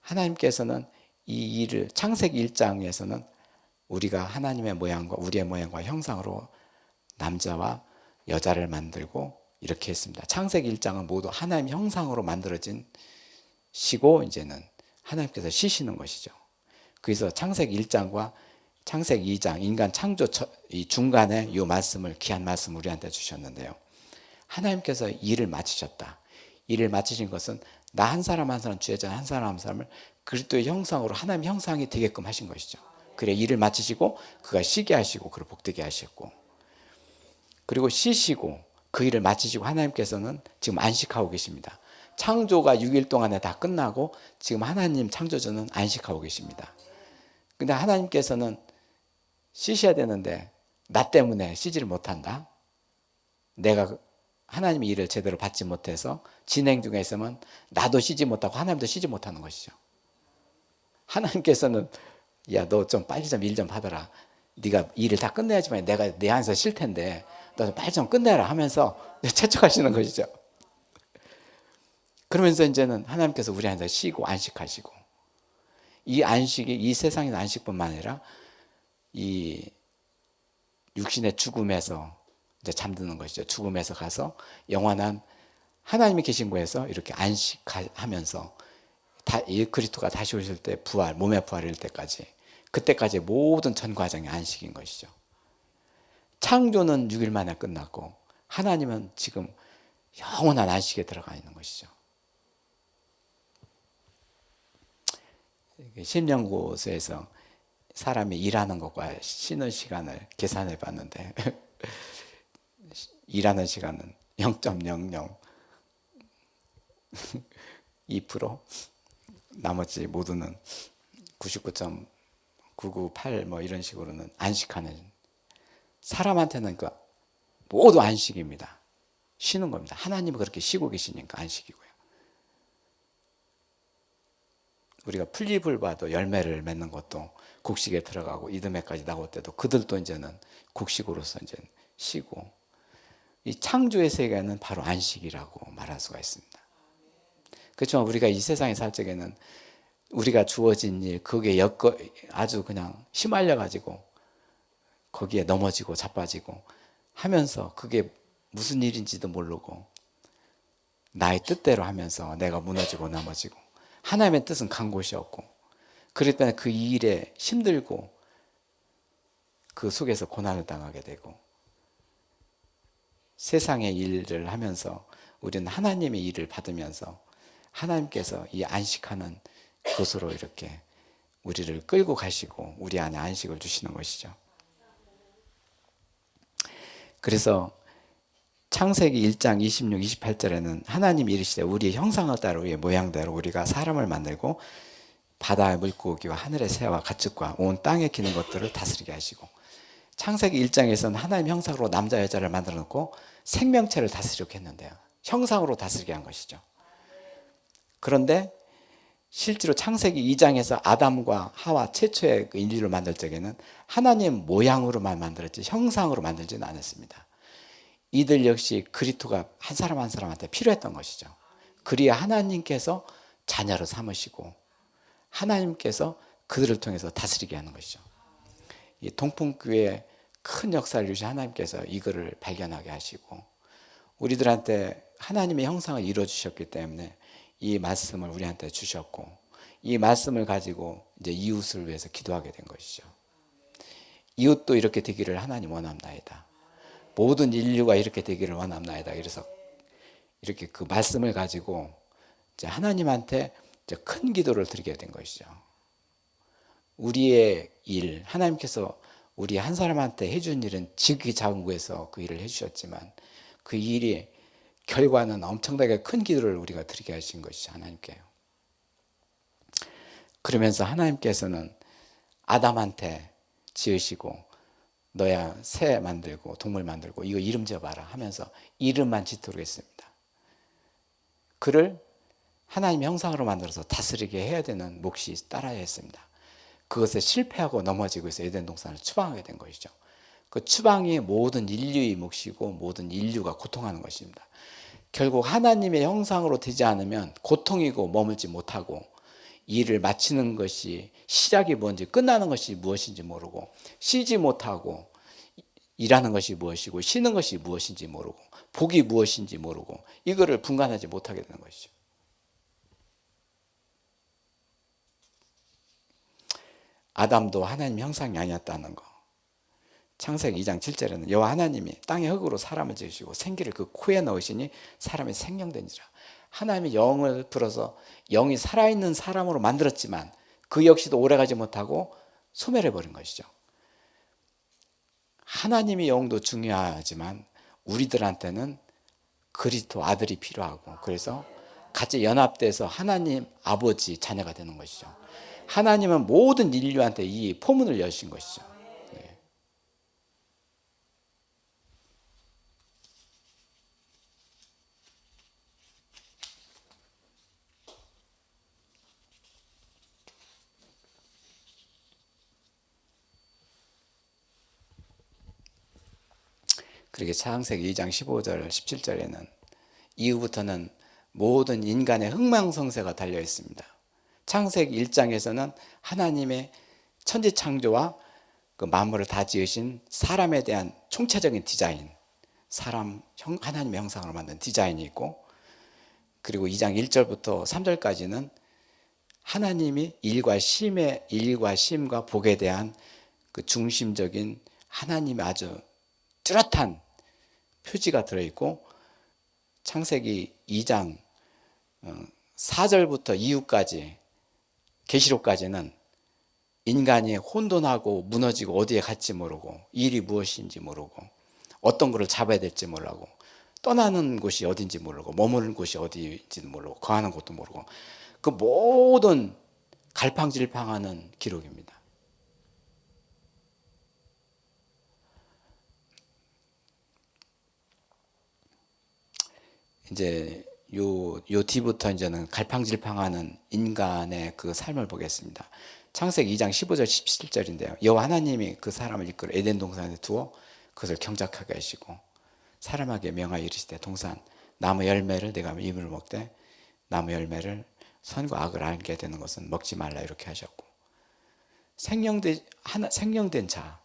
하나님께서는 이 일을, 창세기 1장에서는 우리가 하나님의 모양과 우리의 모양과 형상으로 남자와 여자를 만들고 이렇게 했습니다. 창세기 1장은 모두 하나님 형상으로 만들어진 시고, 이제는 하나님께서 쉬시는 것이죠. 그래서 창세기 1장과 창세기 2장 인간 창조 이 중간에 이 말씀을, 귀한 말씀 우리한테 주셨는데요. 하나님께서 일을 마치셨다. 일을 마치신 것은 나 한 사람 한 사람, 주의 한 사람 한 사람을 그리스도의 형상으로 하나님 형상이 되게끔 하신 것이죠. 그래 일을 마치시고 그가 쉬게 하시고 그를 복되게 하셨고, 그리고 쉬시고 그 일을 마치시고 하나님께서는 지금 안식하고 계십니다. 창조가 6일 동안에 다 끝나고 지금 하나님 창조주는 안식하고 계십니다. 근데 하나님께서는 쉬셔야 되는데 나 때문에 쉬지를 못한다. 내가 하나님의 일을 제대로 받지 못해서 진행 중에 있으면 나도 쉬지 못하고 하나님도 쉬지 못하는 것이죠. 하나님께서는 야, 너 좀 빨리 좀 일 좀 하더라. 네가 일을 다 끝내야지만 내가 내 안에서 쉴 텐데 너 빨리 좀 끝내라 하면서 채찍하시는 것이죠. 그러면서 이제는 하나님께서 우리 안에서 쉬고 안식하시고, 이 안식이 이 세상의 안식뿐만 아니라 이 육신의 죽음에서 이제 잠드는 것이죠. 죽음에서 가서 영원한 하나님이 계신 곳에서 이렇게 안식하면서 이 그리스도가 다시 오실 때 부활, 몸의 부활일 때까지, 그때까지 모든 전 과정이 안식인 것이죠. 창조는 6일 만에 끝났고 하나님은 지금 영원한 안식에 들어가 있는 것이죠. 심령고에서 사람이 일하는 것과 쉬는 시간을 계산해 봤는데 일하는 시간은 0.002%, 나머지 모두는 99.998 뭐 이런 식으로는 안식하는, 사람한테는 그 모두 안식입니다. 쉬는 겁니다. 하나님은 그렇게 쉬고 계시니까 안식이고요. 우리가 풀잎을 봐도 열매를 맺는 것도 곡식에 들어가고 이듬해까지 나올 때도 그들도 이제는 곡식으로서 이제 쉬고, 이 창조의 세계는 바로 안식이라고 말할 수가 있습니다. 그렇지만 우리가 이 세상에 살 적에는 우리가 주어진 일, 거기에 아주 그냥 휘말려 가지고 거기에 넘어지고 자빠지고 하면서 그게 무슨 일인지도 모르고 나의 뜻대로 하면서 내가 무너지고 넘어지고, 하나님의 뜻은 간 곳이 없고, 그럴 때는 그 일에 힘들고 그 속에서 고난을 당하게 되고, 세상의 일을 하면서 우리는 하나님의 일을 받으면서 하나님께서 이 안식하는 곳으로 이렇게 우리를 끌고 가시고 우리 안에 안식을 주시는 것이죠. 그래서 창세기 1장 26, 28절에는 하나님이 이르시되 우리의 형상을 따라 우리의 모양대로 우리가 사람을 만들고 바다의 물고기와 하늘의 새와 가축과 온 땅에 기는 것들을 다스리게 하시고, 창세기 1장에서는 하나님 형상으로 남자 여자를 만들어 놓고 생명체를 다스리게 했는데요. 형상으로 다스리게 한 것이죠. 그런데 실제로 창세기 2장에서 아담과 하와 최초의 그 인류를 만들 적에는 하나님 모양으로만 만들었지 형상으로 만들지는 않았습니다. 이들 역시 그리스도가 한 사람 한 사람한테 필요했던 것이죠. 그리야 하나님께서 자녀로 삼으시고 하나님께서 그들을 통해서 다스리게 하는 것이죠. 이 동풍교회의 큰 역사를 주신 하나님께서 이거를 발견하게 하시고 우리들한테 하나님의 형상을 이루어주셨기 때문에 이 말씀을 우리한테 주셨고, 이 말씀을 가지고 이제 이웃을 위해서 기도하게 된 것이죠. 이웃도 이렇게 되기를 하나님 원합나이다. 모든 인류가 이렇게 되기를 원합나이다. 그래서 이렇게 그 말씀을 가지고 이제 하나님한테 이제 큰 기도를 드리게 된 것이죠. 우리의 일, 하나님께서 우리 한 사람한테 해준 일은 지극히 작은 곳에서 그 일을 해주셨지만 그 일이 결과는 엄청나게 큰 기도를 우리가 드리게 하신 것이죠. 하나님께요. 그러면서 하나님께서는 아담한테 지으시고 너야 새 만들고 동물 만들고 이거 이름 지어봐라 하면서 이름만 짓도록 했습니다. 그를 하나님의 형상으로 만들어서 다스리게 해야 되는 몫이 따라야 했습니다. 그것에 실패하고 넘어지고 해서 에덴 동산을 추방하게 된 것이죠. 그 추방이 모든 인류의 몫이고 모든 인류가 고통하는 것입니다. 결국 하나님의 형상으로 되지 않으면 고통이고 머물지 못하고 일을 마치는 것이 시작이 뭔지 끝나는 것이 무엇인지 모르고 쉬지 못하고 일하는 것이 무엇이고 쉬는 것이 무엇인지 모르고 복이 무엇인지 모르고 이거를 분간하지 못하게 되는 것이죠. 아담도 하나님 형상이 아니었다는 거. 창세기 2장 7절에는 여호와 하나님이 땅의 흙으로 사람을 지으시고 생기를 그 코에 넣으시니 사람이 생명된지라. 하나님이 영을 불어서 영이 살아있는 사람으로 만들었지만 그 역시도 오래가지 못하고 소멸해버린 것이죠. 하나님의 영도 중요하지만 우리들한테는 그리스도 아들이 필요하고 그래서 같이 연합돼서 하나님 아버지 자녀가 되는 것이죠. 하나님은 모든 인류한테 이 포문을 여신 것이죠. 그렇게 창세기 2장 15절 17절에는 이후부터는 모든 인간의 흥망성쇠가 달려 있습니다. 창세기 1장에서는 하나님의 천지창조와 그 만물을 다 지으신 사람에 대한 총체적인 디자인, 하나님의 형상으로 만든 디자인이 있고, 그리고 2장 1절부터 3절까지는 하나님이 일과 심과 복에 대한 그 중심적인 하나님의 아주 뚜렷한 표지가 들어있고, 창세기 2장 4절부터 이후까지, 계시록까지는 인간이 혼돈하고 무너지고 어디에 갈지 모르고 일이 무엇인지 모르고 어떤 것을 잡아야 될지 모르고 떠나는 곳이 어딘지 모르고 머무는 곳이 어디인지도 모르고 거하는 곳도 모르고 그 모든 갈팡질팡하는 기록입니다. 이제 요 뒤부터 이제는 갈팡질팡하는 인간의 그 삶을 보겠습니다. 창세기 2장 15절 17절인데요. 여호와 하나님이 그 사람을 이끌어 에덴 동산에 두어 그것을 경작하게 하시고 사람에게 명하여 이르시되 동산 나무 열매를 내가 입을 먹되 나무 열매를 선과 악을 알게 되는 것은 먹지 말라 이렇게 하셨고, 생명된 자,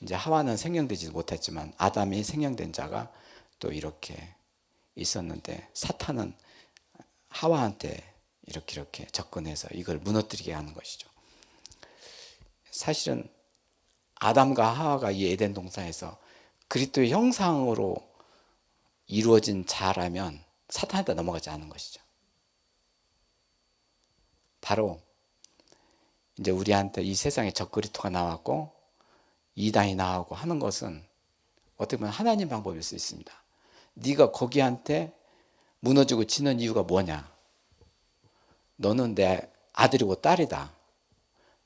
이제 하와는 생명되지 못했지만 아담이 생명된 자가 또 이렇게 있었는데 사탄은 하와한테 이렇게 접근해서 이걸 무너뜨리게 하는 것이죠. 사실은 아담과 하와가 이 에덴 동산에서 그리스도의 형상으로 이루어진 자라면 사탄한테 넘어가지 않은 것이죠. 바로 이제 우리한테 이 세상에 적그리스도가 나왔고 이단이 나오고 하는 것은 어떻게 보면 하나님 방법일 수 있습니다. 네가 거기한테 무너지고 지는 이유가 뭐냐? 너는 내 아들이고 딸이다.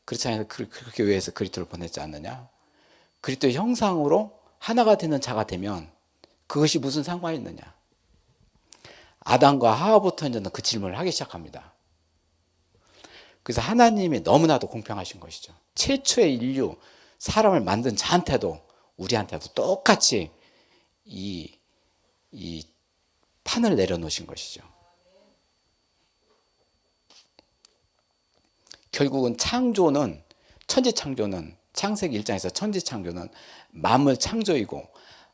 그렇지 않아서 그렇게 위해서 그리스도를 보냈지 않느냐? 그리스도의 형상으로 하나가 되는 자가 되면 그것이 무슨 상관이 있느냐? 아담과 하와부터 이제는 그 질문을 하기 시작합니다. 그래서 하나님이 너무나도 공평하신 것이죠. 최초의 인류, 사람을 만든 자한테도 우리한테도 똑같이 이 판을 내려놓으신 것이죠. 결국은 천지창조는 창세기 1장에서 천지창조는 만물 창조이고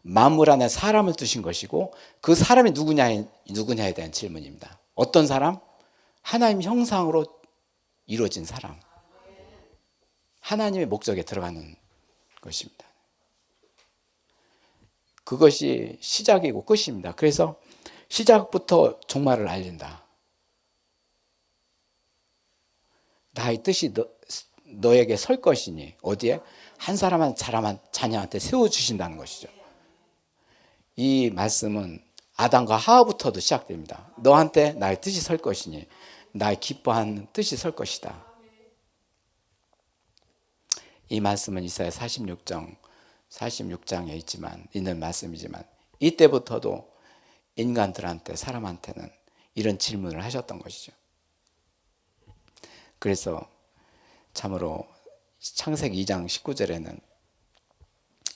만물 안에 사람을 두신 것이고 그 사람이 누구냐에 대한 질문입니다. 어떤 사람? 하나님 형상으로 이루어진 사람. 하나님의 목적에 들어가는 것입니다. 그것이 시작이고 끝입니다. 그래서 시작부터 종말을 알린다. 나의 뜻이 너에게 설 것이니 어디에? 한 사람 자녀한테 세워주신다는 것이죠. 이 말씀은 아담과 하와부터도 시작됩니다. 너한테 나의 뜻이 설 것이니 나의 기뻐하는 뜻이 설 것이다. 이 말씀은 이사야 46장에 있는 말씀이지만 이때부터도 인간들한테 사람한테는 이런 질문을 하셨던 것이죠. 그래서 참으로 창세기 2장 19절에는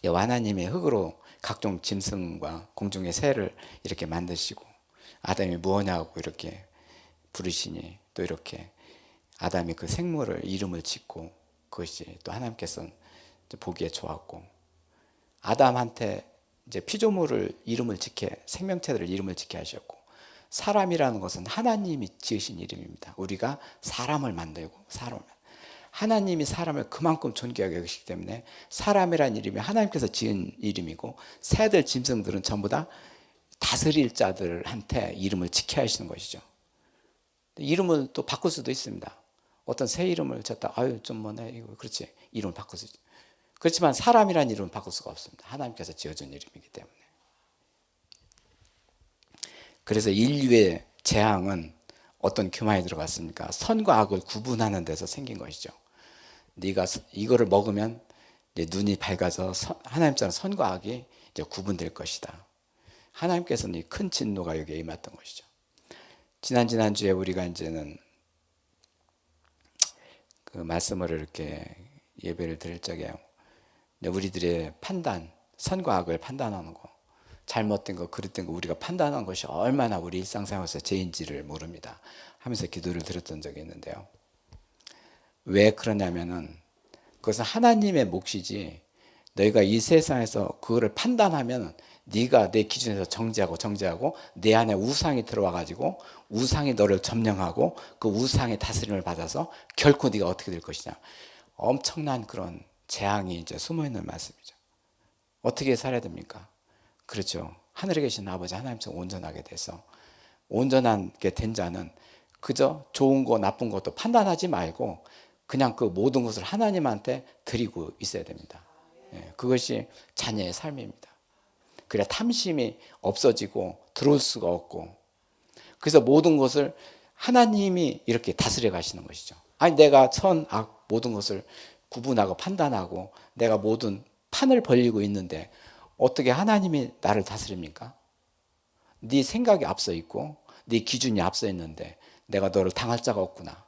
여호와 하나님의 흙으로 각종 짐승과 공중의 새를 이렇게 만드시고 아담이 무엇냐고 이렇게 부르시니 또 이렇게 아담이 그 생물을 이름을 짓고 그것이 또 하나님께서는 보기에 좋았고 아담한테 이제 피조물을 이름을 짓게 생명체들을 이름을 짓게 하셨고 사람이라는 것은 하나님이 지으신 이름입니다. 우리가 사람을 만들고 하나님이 사람을 그만큼 존귀하게 여기시기 때문에 사람이라는 이름이 하나님께서 지은 이름이고 새들 짐승들은 전부 다 다스릴 자들한테 이름을 지켜야 하시는 것이죠. 이름을 또 바꿀 수도 있습니다. 어떤 새 이름을 졌다 좀 뭐네 이거 그렇지 이름을 바꿀 수 있죠. 그렇지만 사람이라는 이름은 바꿀 수가 없습니다. 하나님께서 지어준 이름이기 때문에. 그래서 인류의 재앙은 어떤 교만이 들어갔습니까? 선과 악을 구분하는 데서 생긴 것이죠. 네가 이거를 먹으면 이제 눈이 밝아서 하나님처럼 선과 악이 이제 구분될 것이다. 하나님께서는 이 큰 진노가 여기에 임했던 것이죠. 지난주에 우리가 이제는 그 말씀을 이렇게 예배를 드릴 적에 우리들의 판단, 선과 악을 판단하는 거, 잘못된 거, 그릇된 거 우리가 판단한 것이 얼마나 우리 일상생활에서 죄인지를 모릅니다. 하면서 기도를 드렸던 적이 있는데요. 왜 그러냐면은 그것은 하나님의 몫이지 너희가 이 세상에서 그거를 판단하면 네가 내 기준에서 정죄하고 내 안에 우상이 들어와 가지고 우상이 너를 점령하고 그 우상의 다스림을 받아서 결코 네가 어떻게 될 것이냐. 엄청난 그런 재앙이 이제 숨어 있는 말씀이죠. 어떻게 살아야 됩니까? 그렇죠. 하늘에 계신 아버지 하나님처럼 온전하게 돼서, 온전하게 된 자는 그저 좋은 거 나쁜 것도 판단하지 말고 그냥 그 모든 것을 하나님한테 드리고 있어야 됩니다. 그것이 자녀의 삶입니다. 그래야 탐심이 없어지고 들어올 수가 없고, 그래서 모든 것을 하나님이 이렇게 다스려 가시는 것이죠. 아니 내가 선, 악 모든 것을 구분하고 판단하고 내가 모든 판을 벌리고 있는데 어떻게 하나님이 나를 다스립니까? 네 생각이 앞서 있고 네 기준이 앞서 있는데 내가 너를 당할 자가 없구나.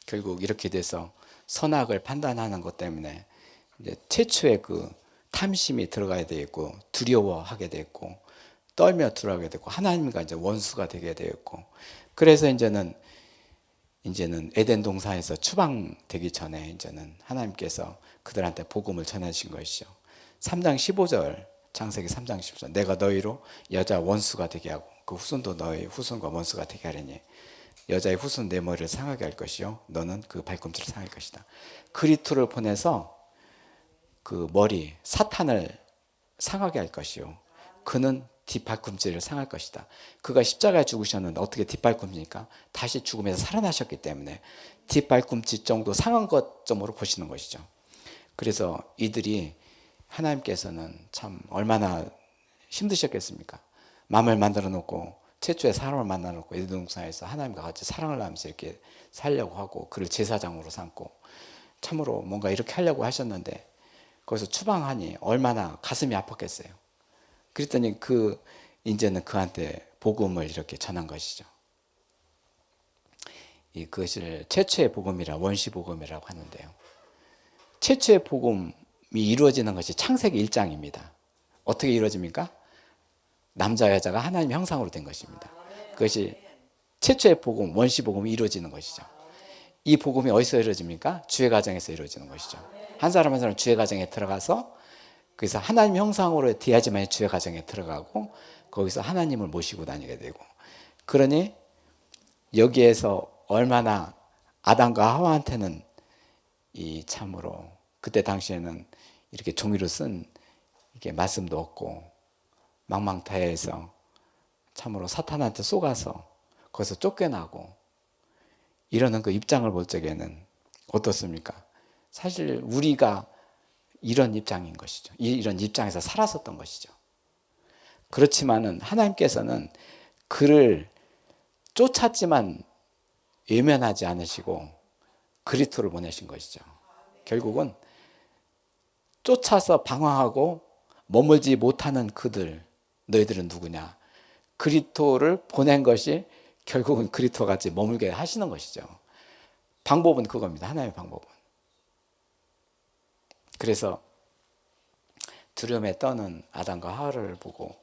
결국 이렇게 돼서 선악을 판단하는 것 때문에 이제 최초의 그 탐심이 들어가야 되겠고, 두려워하게 됐고, 떨며 들어가게 됐고, 하나님과 이제 원수가 되게 되었고, 그래서 이제는 에덴 동산에서 추방되기 전에 이제는 하나님께서 그들한테 복음을 전하신 것이죠. 3장 15절, 창세기 3장 15절, 내가 너희로 여자 원수가 되게 하고 그 후손도 너희 후손과 원수가 되게 하리니 여자의 후손 내 머리를 상하게 할 것이요 너는 그 발꿈치를 상할 것이다. 그리스도를 보내서 그 머리 사탄을 상하게 할 것이요 그는 뒷발꿈치를 상할 것이다. 그가 십자가에 죽으셨는데 어떻게 뒷발꿈치니까? 다시 죽음에서 살아나셨기 때문에 뒷발꿈치 정도 상한 것점으로 보시는 것이죠. 그래서 이들이 하나님께서는 참 얼마나 힘드셨겠습니까? 마음을 만들어 놓고 최초의 사람을 만나 놓고 에덴 동산에서 하나님과 같이 사랑을 하면서 이렇게 살려고 하고 그를 제사장으로 삼고 참으로 뭔가 이렇게 하려고 하셨는데 거기서 추방하니 얼마나 가슴이 아팠겠어요. 그랬더니 이제는 그한테 복음을 이렇게 전한 것이죠. 그것을 최초의 복음이라 원시 복음이라고 하는데요. 최초의 복음이 이루어지는 것이 창세기 1장입니다. 어떻게 이루어집니까? 남자 여자가 하나님의 형상으로 된 것입니다. 그것이 최초의 복음, 원시 복음이 이루어지는 것이죠. 이 복음이 어디서 이루어집니까? 주의 가정에서 이루어지는 것이죠. 한 사람 한 사람 주의 가정에 들어가서 그래서 하나님 형상으로 돼야지만 주의 가정에 들어가고 거기서 하나님을 모시고 다니게 되고, 그러니 여기에서 얼마나 아담과 하와한테는 이 참으로 그때 당시에는 이렇게 종이로 쓴 이게 말씀도 없고 망망타해에서 참으로 사탄한테 속아서 거기서 쫓겨나고 이러는 그 입장을 볼 적에는 어떻습니까? 사실 우리가 이런 입장인 것이죠. 이런 입장에서 살았었던 것이죠. 그렇지만은 하나님께서는 그를 쫓았지만 외면하지 않으시고 그리스도를 보내신 것이죠. 결국은 쫓아서 방황하고 머물지 못하는 그들, 너희들은 누구냐? 그리스도를 보낸 것이 결국은 그리스도 같이 머물게 하시는 것이죠. 방법은 그겁니다. 하나님의 방법은. 그래서 두려움에 떠는 아담과 하와를 보고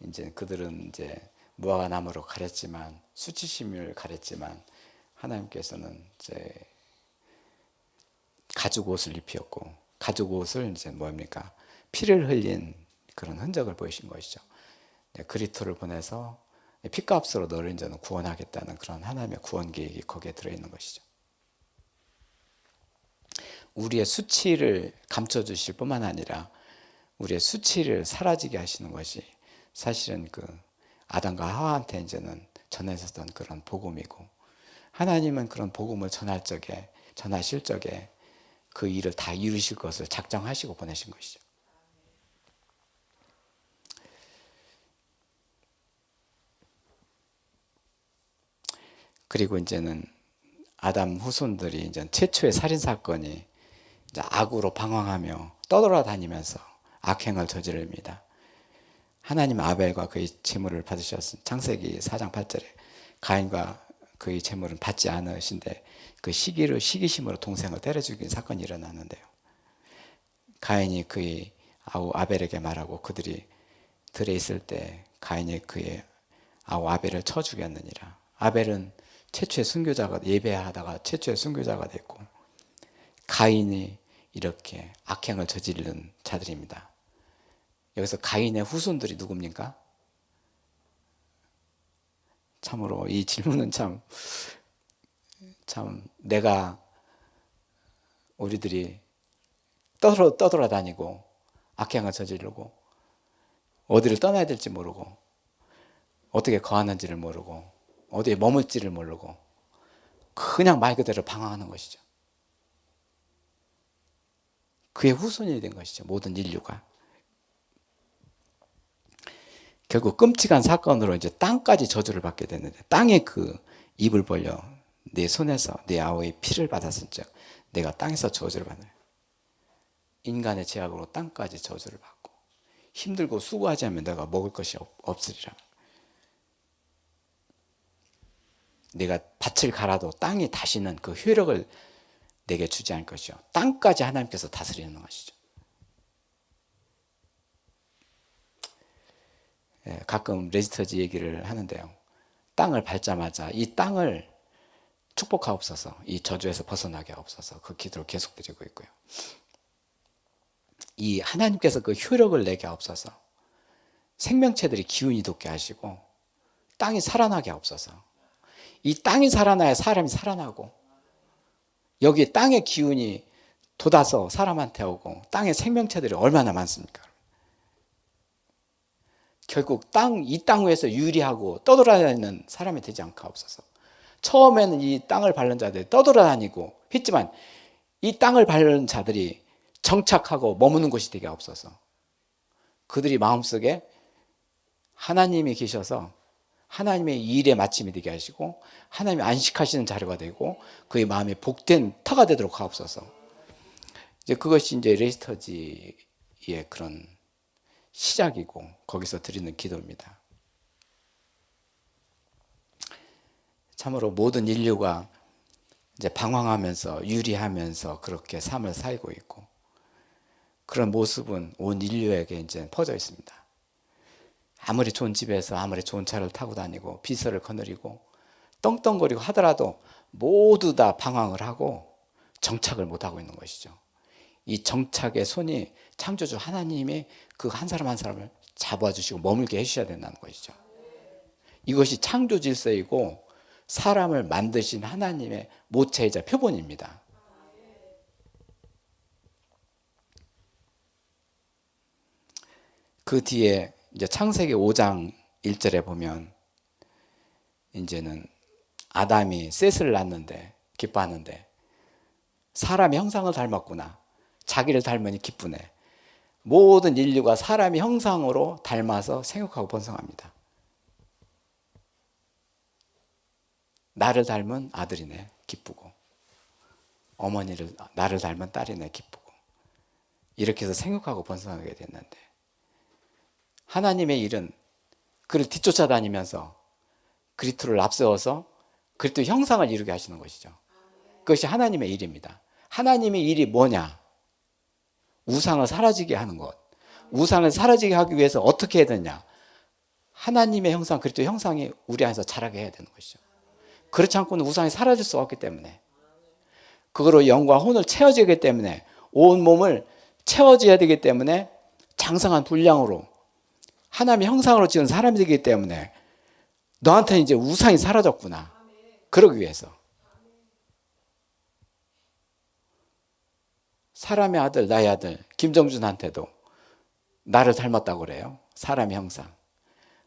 이제 그들은 이제 무화과 나무로 가렸지만 수치심을 가렸지만 하나님께서는 이제 가죽 옷을 입히었고 가죽 옷을 이제 뭡니까? 피를 흘린 그런 흔적을 보이신 것이죠. 그리스도를 보내서 피값으로 너를 이제는 구원하겠다는 그런 하나님의 구원 계획이 거기에 들어있는 것이죠. 우리의 수치를 감춰주실 뿐만 아니라 우리의 수치를 사라지게 하시는 것이 사실은 그 아담과 하와한테 이제는 전해졌던 그런 복음이고, 하나님은 그런 복음을 전하실 적에 그 일을 다 이루실 것을 작정하시고 보내신 것이죠. 그리고 이제는 아담 후손들이 이제 최초의 살인 사건이 이제 악으로 방황하며 떠돌아다니면서 악행을 저지릅니다. 하나님 아벨과 그의 제물을 받으셨습니다. 창세기 4장 8절에 가인과 그의 제물은 받지 않으신데 그 시기심으로 동생을 때려 죽인 사건이 일어나는데요. 가인이 그의 아벨에게 말하고 그들이 들에 있을 때 가인이 그의 아우 아벨을 쳐 죽였느니라. 아벨은 최초의 순교자가, 예배하다가 최초의 순교자가 됐고, 가인이 이렇게 악행을 저지른 자들입니다. 여기서 가인의 후손들이 누굽니까? 참으로 이 질문은 참 내가 우리들이 떠돌아다니고 악행을 저지르고 어디를 떠나야 될지 모르고 어떻게 거하는지를 모르고 어디에 머물지를 모르고 그냥 말 그대로 방황하는 것이죠. 그의 후손이 된 것이죠. 모든 인류가. 결국 끔찍한 사건으로 이제 땅까지 저주를 받게 됐는데, 땅에 그 입을 벌려 내 손에서 내 아우의 피를 받았은즉 내가 땅에서 저주를 받는, 인간의 죄악으로 땅까지 저주를 받고 힘들고 수고하지 않으면 내가 먹을 것이 없으리라. 내가 밭을 갈아도 땅이 다시는 그 효력을 내게 주지 않을 것이요, 땅까지 하나님께서 다스리는 것이죠. 가끔 레지터지 얘기를 하는데요, 땅을 밟자마자 이 땅을 축복하옵소서, 이 저주에서 벗어나게 하옵소서, 그 기도를 계속 드리고 있고요. 이 하나님께서 그 효력을 내게 하옵소서, 생명체들이 기운이 돋게 하시고 땅이 살아나게 하옵소서. 이 땅이 살아나야 사람이 살아나고, 여기 땅의 기운이 돋아서 사람한테 오고 땅의 생명체들이 얼마나 많습니까? 결국 이 땅 위에서 유리하고 떠돌아다니는 사람이 되지 않게 하옵소서. 처음에는 이 땅을 밟는 자들이 떠돌아다니고 했지만 이 땅을 밟는 자들이 정착하고 머무는 곳이 되게 하옵소서. 그들이 마음속에 하나님이 계셔서 하나님의 일에 마침이 되게 하시고 하나님이 안식하시는 자료가 되고 그의 마음이 복된 터가 되도록 하옵소서. 이제 그것이 이제 레지터지의 그런 시작이고 거기서 드리는 기도입니다. 참으로 모든 인류가 이제 방황하면서 유리하면서 그렇게 삶을 살고 있고, 그런 모습은 온 인류에게 이제 퍼져 있습니다. 아무리 좋은 집에서 아무리 좋은 차를 타고 다니고 비서를 거느리고 떵떵거리고 하더라도 모두 다 방황을 하고 정착을 못하고 있는 것이죠. 이 정착의 손이 창조주 하나님이 그 한 사람 한 사람을 잡아주시고 머물게 해주셔야 된다는 것이죠. 이것이 창조 질서이고 사람을 만드신 하나님의 모체이자 표본입니다. 그 뒤에 이제 창세기 5장 1절에 보면 이제는 아담이 셋을 낳는데 기뻐하는데, 사람의 형상을 닮았구나, 자기를 닮으니 기쁘네. 모든 인류가 사람의 형상으로 닮아서 생육하고 번성합니다. 나를 닮은 아들이네, 기쁘고. 나를 닮은 딸이네, 기쁘고. 이렇게 해서 생육하고 번성하게 됐는데, 하나님의 일은 그를 뒤쫓아다니면서 그리스도를 앞세워서 그리스도 형상을 이루게 하시는 것이죠. 그것이 하나님의 일입니다. 하나님의 일이 뭐냐? 우상을 사라지게 하는 것. 우상을 사라지게 하기 위해서 어떻게 해야 되냐? 하나님의 형상, 그리스도 형상이 우리 안에서 자라게 해야 되는 것이죠. 그렇지 않고는 우상이 사라질 수가 없기 때문에, 그거로 영과 혼을 채워지기 때문에, 온 몸을 채워줘야 되기 때문에 장성한 분량으로 하나님의 형상으로 지은 사람이 되기 때문에 너한테는 이제 우상이 사라졌구나. 그러기 위해서. 사람의 아들, 나의 아들 김정준한테도 나를 닮았다고 그래요. 사람의 형상.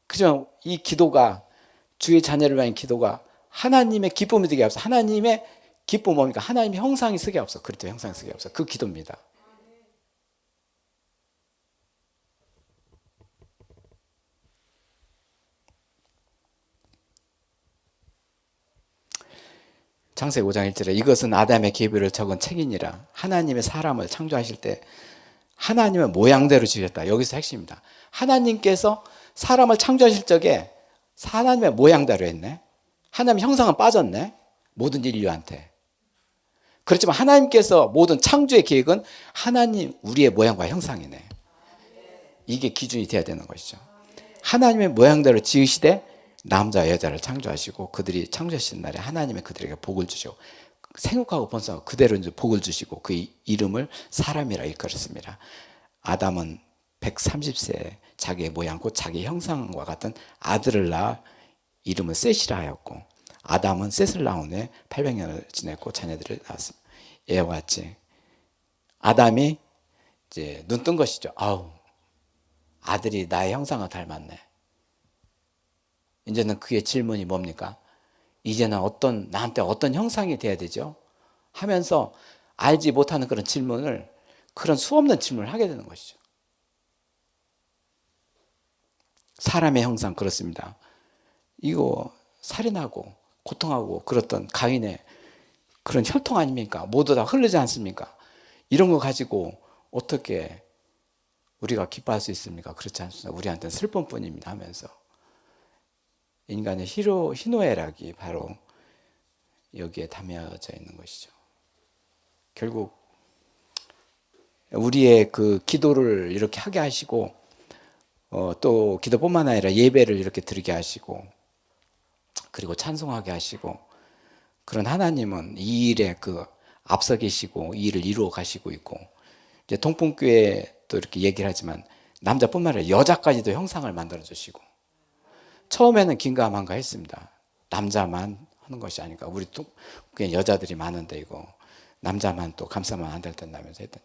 그죠? 이 기도가, 주의 자녀를 위한 기도가 하나님의 기쁨이 되게 없어. 하나님의 기쁨 뭡니까? 하나님의 형상이 쓰게 없어. 그리스도 형상이 쓰게 없어. 그 기도입니다. 창세기 5장 1절에 이것은 아담의 계보를 적은 책이니라. 하나님의 사람을 창조하실 때 하나님의 모양대로 지으셨다. 여기서 핵심입니다. 하나님께서 사람을 창조하실 적에 하나님의 모양대로 했네. 하나님의 형상은 빠졌네, 모든 인류한테. 그렇지만 하나님께서 모든 창조의 계획은 하나님 우리의 모양과 형상이네. 이게 기준이 돼야 되는 것이죠. 하나님의 모양대로 지으시되 남자와 여자를 창조하시고 그들이 창조하신 날에 하나님의 그들에게 복을 주시고 생육하고 번성하고 그대로 이제 복을 주시고 그 이름을 사람이라 일컬었습니다. 아담은 130세에 자기의 모양 곧 자기 형상과 같은 아들을 낳아 이름을 셋이라 하였고 아담은 셋을 낳은 후에 800년을 지냈고 자녀들을 낳았습니다. 이와 같이 아담이 이제 눈 뜬 것이죠. 아우, 아들이 나의 형상과 닮았네. 이제는 그의 질문이 뭡니까? 이제는 나한테 어떤 형상이 돼야 되죠? 하면서 알지 못하는 그런 질문을, 그런 수없는 질문을 하게 되는 것이죠. 사람의 형상 그렇습니다. 이거 살인하고 고통하고 그랬던 가인의 그런 혈통 아닙니까? 모두 다 흐르지 않습니까? 이런 거 가지고 어떻게 우리가 기뻐할 수 있습니까? 그렇지 않습니다. 우리한테는 슬픔뿐입니다 하면서 인간의 희노애락이 바로 여기에 담겨져 있는 것이죠. 결국 우리의 그 기도를 이렇게 하게 하시고 또 기도뿐만 아니라 예배를 이렇게 드리게 하시고 그리고 찬송하게 하시고 그런 하나님은 이 일에 그 앞서 계시고 이 일을 이루어 가시고 있고 이제 동풍교회 또 이렇게 얘기를 하지만 남자뿐만 아니라 여자까지도 형상을 만들어 주시고 처음에는 긴가민가 했습니다. 남자만 하는 것이 아닌가. 우리 또 그냥 여자들이 많은데 이거 남자만 또 감싸면 안 될 텐다면서 했더니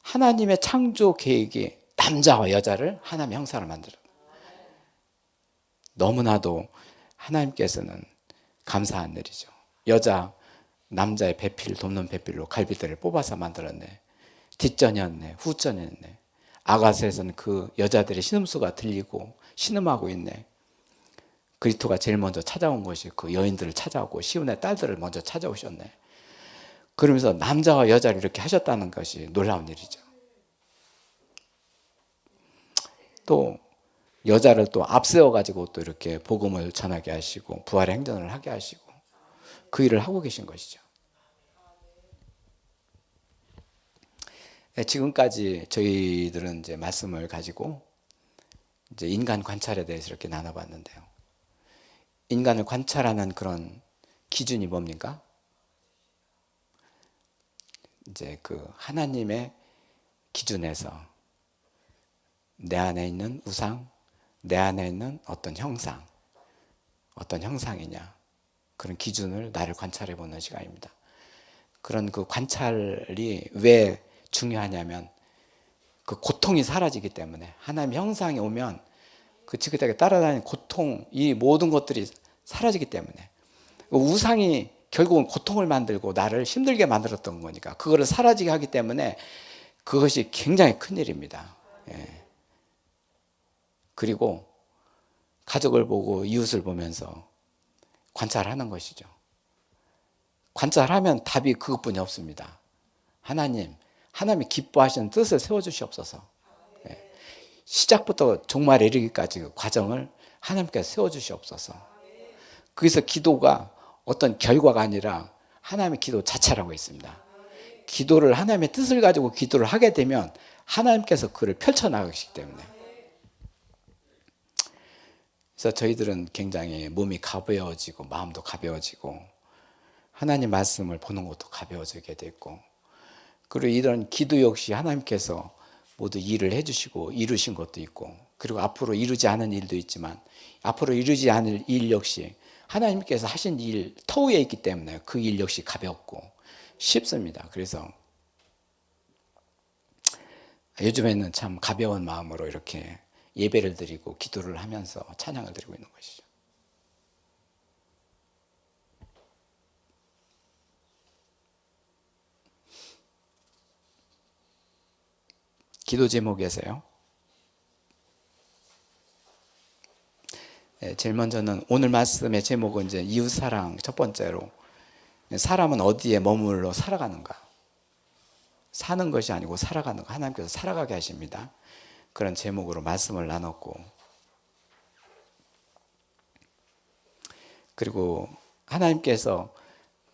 하나님의 창조 계획이 남자와 여자를 하나님의 형상을 만들어. 너무나도 하나님께서는 감사한 일이죠. 남자의 배필, 돕는 배필로 갈비뼈를 뽑아서 만들었네. 뒷전이었네, 후전이었네. 아가서에서는 그 여자들의 신음소가 들리고 신음하고 있네. 그리스도가 제일 먼저 찾아온 것이 그 여인들을 찾아오고 시온의 딸들을 먼저 찾아오셨네. 그러면서 남자와 여자를 이렇게 하셨다는 것이 놀라운 일이죠. 또 여자를 또 앞세워 가지고 또 이렇게 복음을 전하게 하시고 부활의 행전을 하게 하시고 그 일을 하고 계신 것이죠. 지금까지 저희들은 이제 말씀을 가지고 이제 인간 관찰에 대해서 이렇게 나눠봤는데요. 인간을 관찰하는 그런 기준이 뭡니까? 이제 그 하나님의 기준에서 내 안에 있는 우상, 내 안에 있는 어떤 형상, 어떤 형상이냐 그런 기준을 나를 관찰해 보는 시간입니다. 그런 그 관찰이 왜 중요하냐면 그 고통이 사라지기 때문에 하나님의 형상이 오면 그 지긋하게 따라다니는 고통, 이 모든 것들이 사라지기 때문에 우상이 결국은 고통을 만들고 나를 힘들게 만들었던 거니까 그거를 사라지게 하기 때문에 그것이 굉장히 큰일입니다. 예. 그리고 가족을 보고 이웃을 보면서 관찰하는 것이죠. 관찰하면 답이 그것뿐이 없습니다. 하나님이 기뻐하시는 뜻을 세워주시옵소서. 예. 시작부터 종말에 이르기까지 그 과정을 하나님께서 세워주시옵소서. 그래서 기도가 어떤 결과가 아니라 하나님의 기도 자체라고 있습니다. 기도를 하나님의 뜻을 가지고 기도를 하게 되면 하나님께서 그를 펼쳐나가시기 때문에 그래서 저희들은 굉장히 몸이 가벼워지고 마음도 가벼워지고 하나님 말씀을 보는 것도 가벼워지게 됐고 그리고 이런 기도 역시 하나님께서 모두 일을 해주시고 이루신 것도 있고 그리고 앞으로 이루지 않은 일도 있지만 앞으로 이루지 않을 일 역시 하나님께서 하신 일 터위에 있기 때문에 그 일 역시 가볍고 쉽습니다. 그래서 요즘에는 참 가벼운 마음으로 이렇게 예배를 드리고 기도를 하면서 찬양을 드리고 있는 것이죠. 기도 제목에서요. 제일 먼저는 오늘 말씀의 제목은 이제 이웃사랑 첫 번째로 사람은 어디에 머물러 살아가는가 사는 것이 아니고 살아가는 거 하나님께서 살아가게 하십니다. 그런 제목으로 말씀을 나눴고 그리고 하나님께서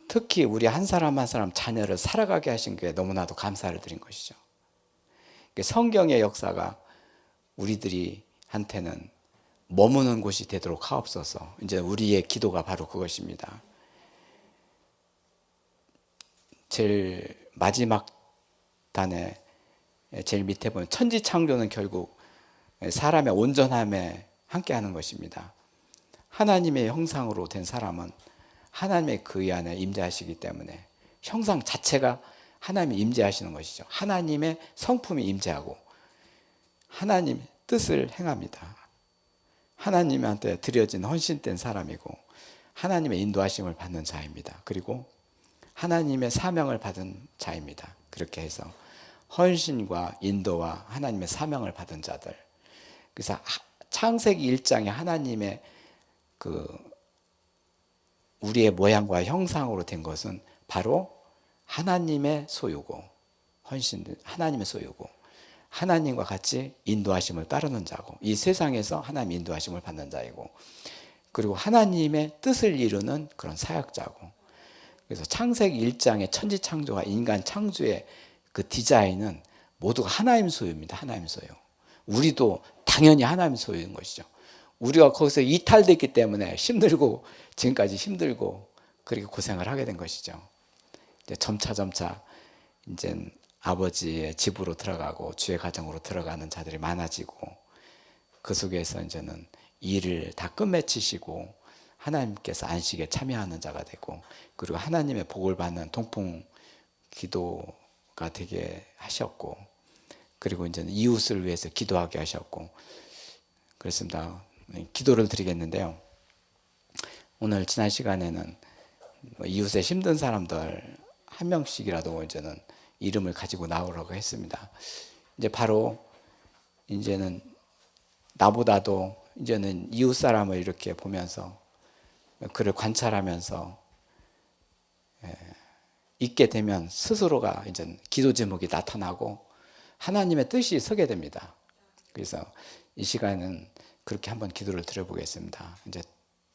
특히 우리 한 사람 한 사람 자녀를 살아가게 하신 게 너무나도 감사를 드린 것이죠. 성경의 역사가 우리들이 한테는 머무는 곳이 되도록 하옵소서. 이제 우리의 기도가 바로 그것입니다. 제일 마지막 단에 제일 밑에 보면 천지창조는 결국 사람의 온전함에 함께하는 것입니다. 하나님의 형상으로 된 사람은 하나님의 그 안에 임재하시기 때문에 형상 자체가 하나님이 임재하시는 것이죠. 하나님의 성품이 임재하고 하나님의 뜻을 행합니다. 하나님한테 드려진 헌신된 사람이고 하나님의 인도하심을 받는 자입니다. 그리고 하나님의 사명을 받은 자입니다. 그렇게 해서 헌신과 인도와 하나님의 사명을 받은 자들. 그래서 창세기 1장에 하나님의 그 우리의 모양과 형상으로 된 것은 바로 하나님의 소유고 헌신 하나님의 소유고 하나님과 같이 인도하심을 따르는 자고 이 세상에서 하나님 인도하심을 받는 자이고 그리고 하나님의 뜻을 이루는 그런 사역자고 그래서 창세기 1장의 천지창조와 인간 창조의 그 디자인은 모두가 하나님 소유입니다. 하나님 소유. 우리도 당연히 하나님 소유인 것이죠. 우리가 거기서 이탈됐기 때문에 힘들고 지금까지 힘들고 그렇게 고생을 하게 된 것이죠. 이제 점차 이제 아버지의 집으로 들어가고 주의 가정으로 들어가는 자들이 많아지고 그 속에서 이제는 일을 다 끝맺히시고 하나님께서 안식에 참여하는 자가 되고 그리고 하나님의 복을 받는 통풍 기도가 되게 하셨고 그리고 이제는 이웃을 위해서 기도하게 하셨고 그렇습니다. 기도를 드리겠는데요. 오늘 지난 시간에는 이웃의 힘든 사람들 한 명씩이라도 이제는 이름을 가지고 나오라고 했습니다. 이제 바로 이제는 나보다도 이제는 이웃 사람을 이렇게 보면서 그를 관찰하면서 있게 되면 스스로가 이제 기도 제목이 나타나고 하나님의 뜻이 서게 됩니다. 그래서 이 시간은 그렇게 한번 기도를 드려보겠습니다. 이제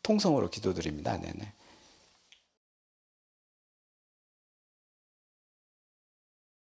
통성으로 기도드립니다. 네네.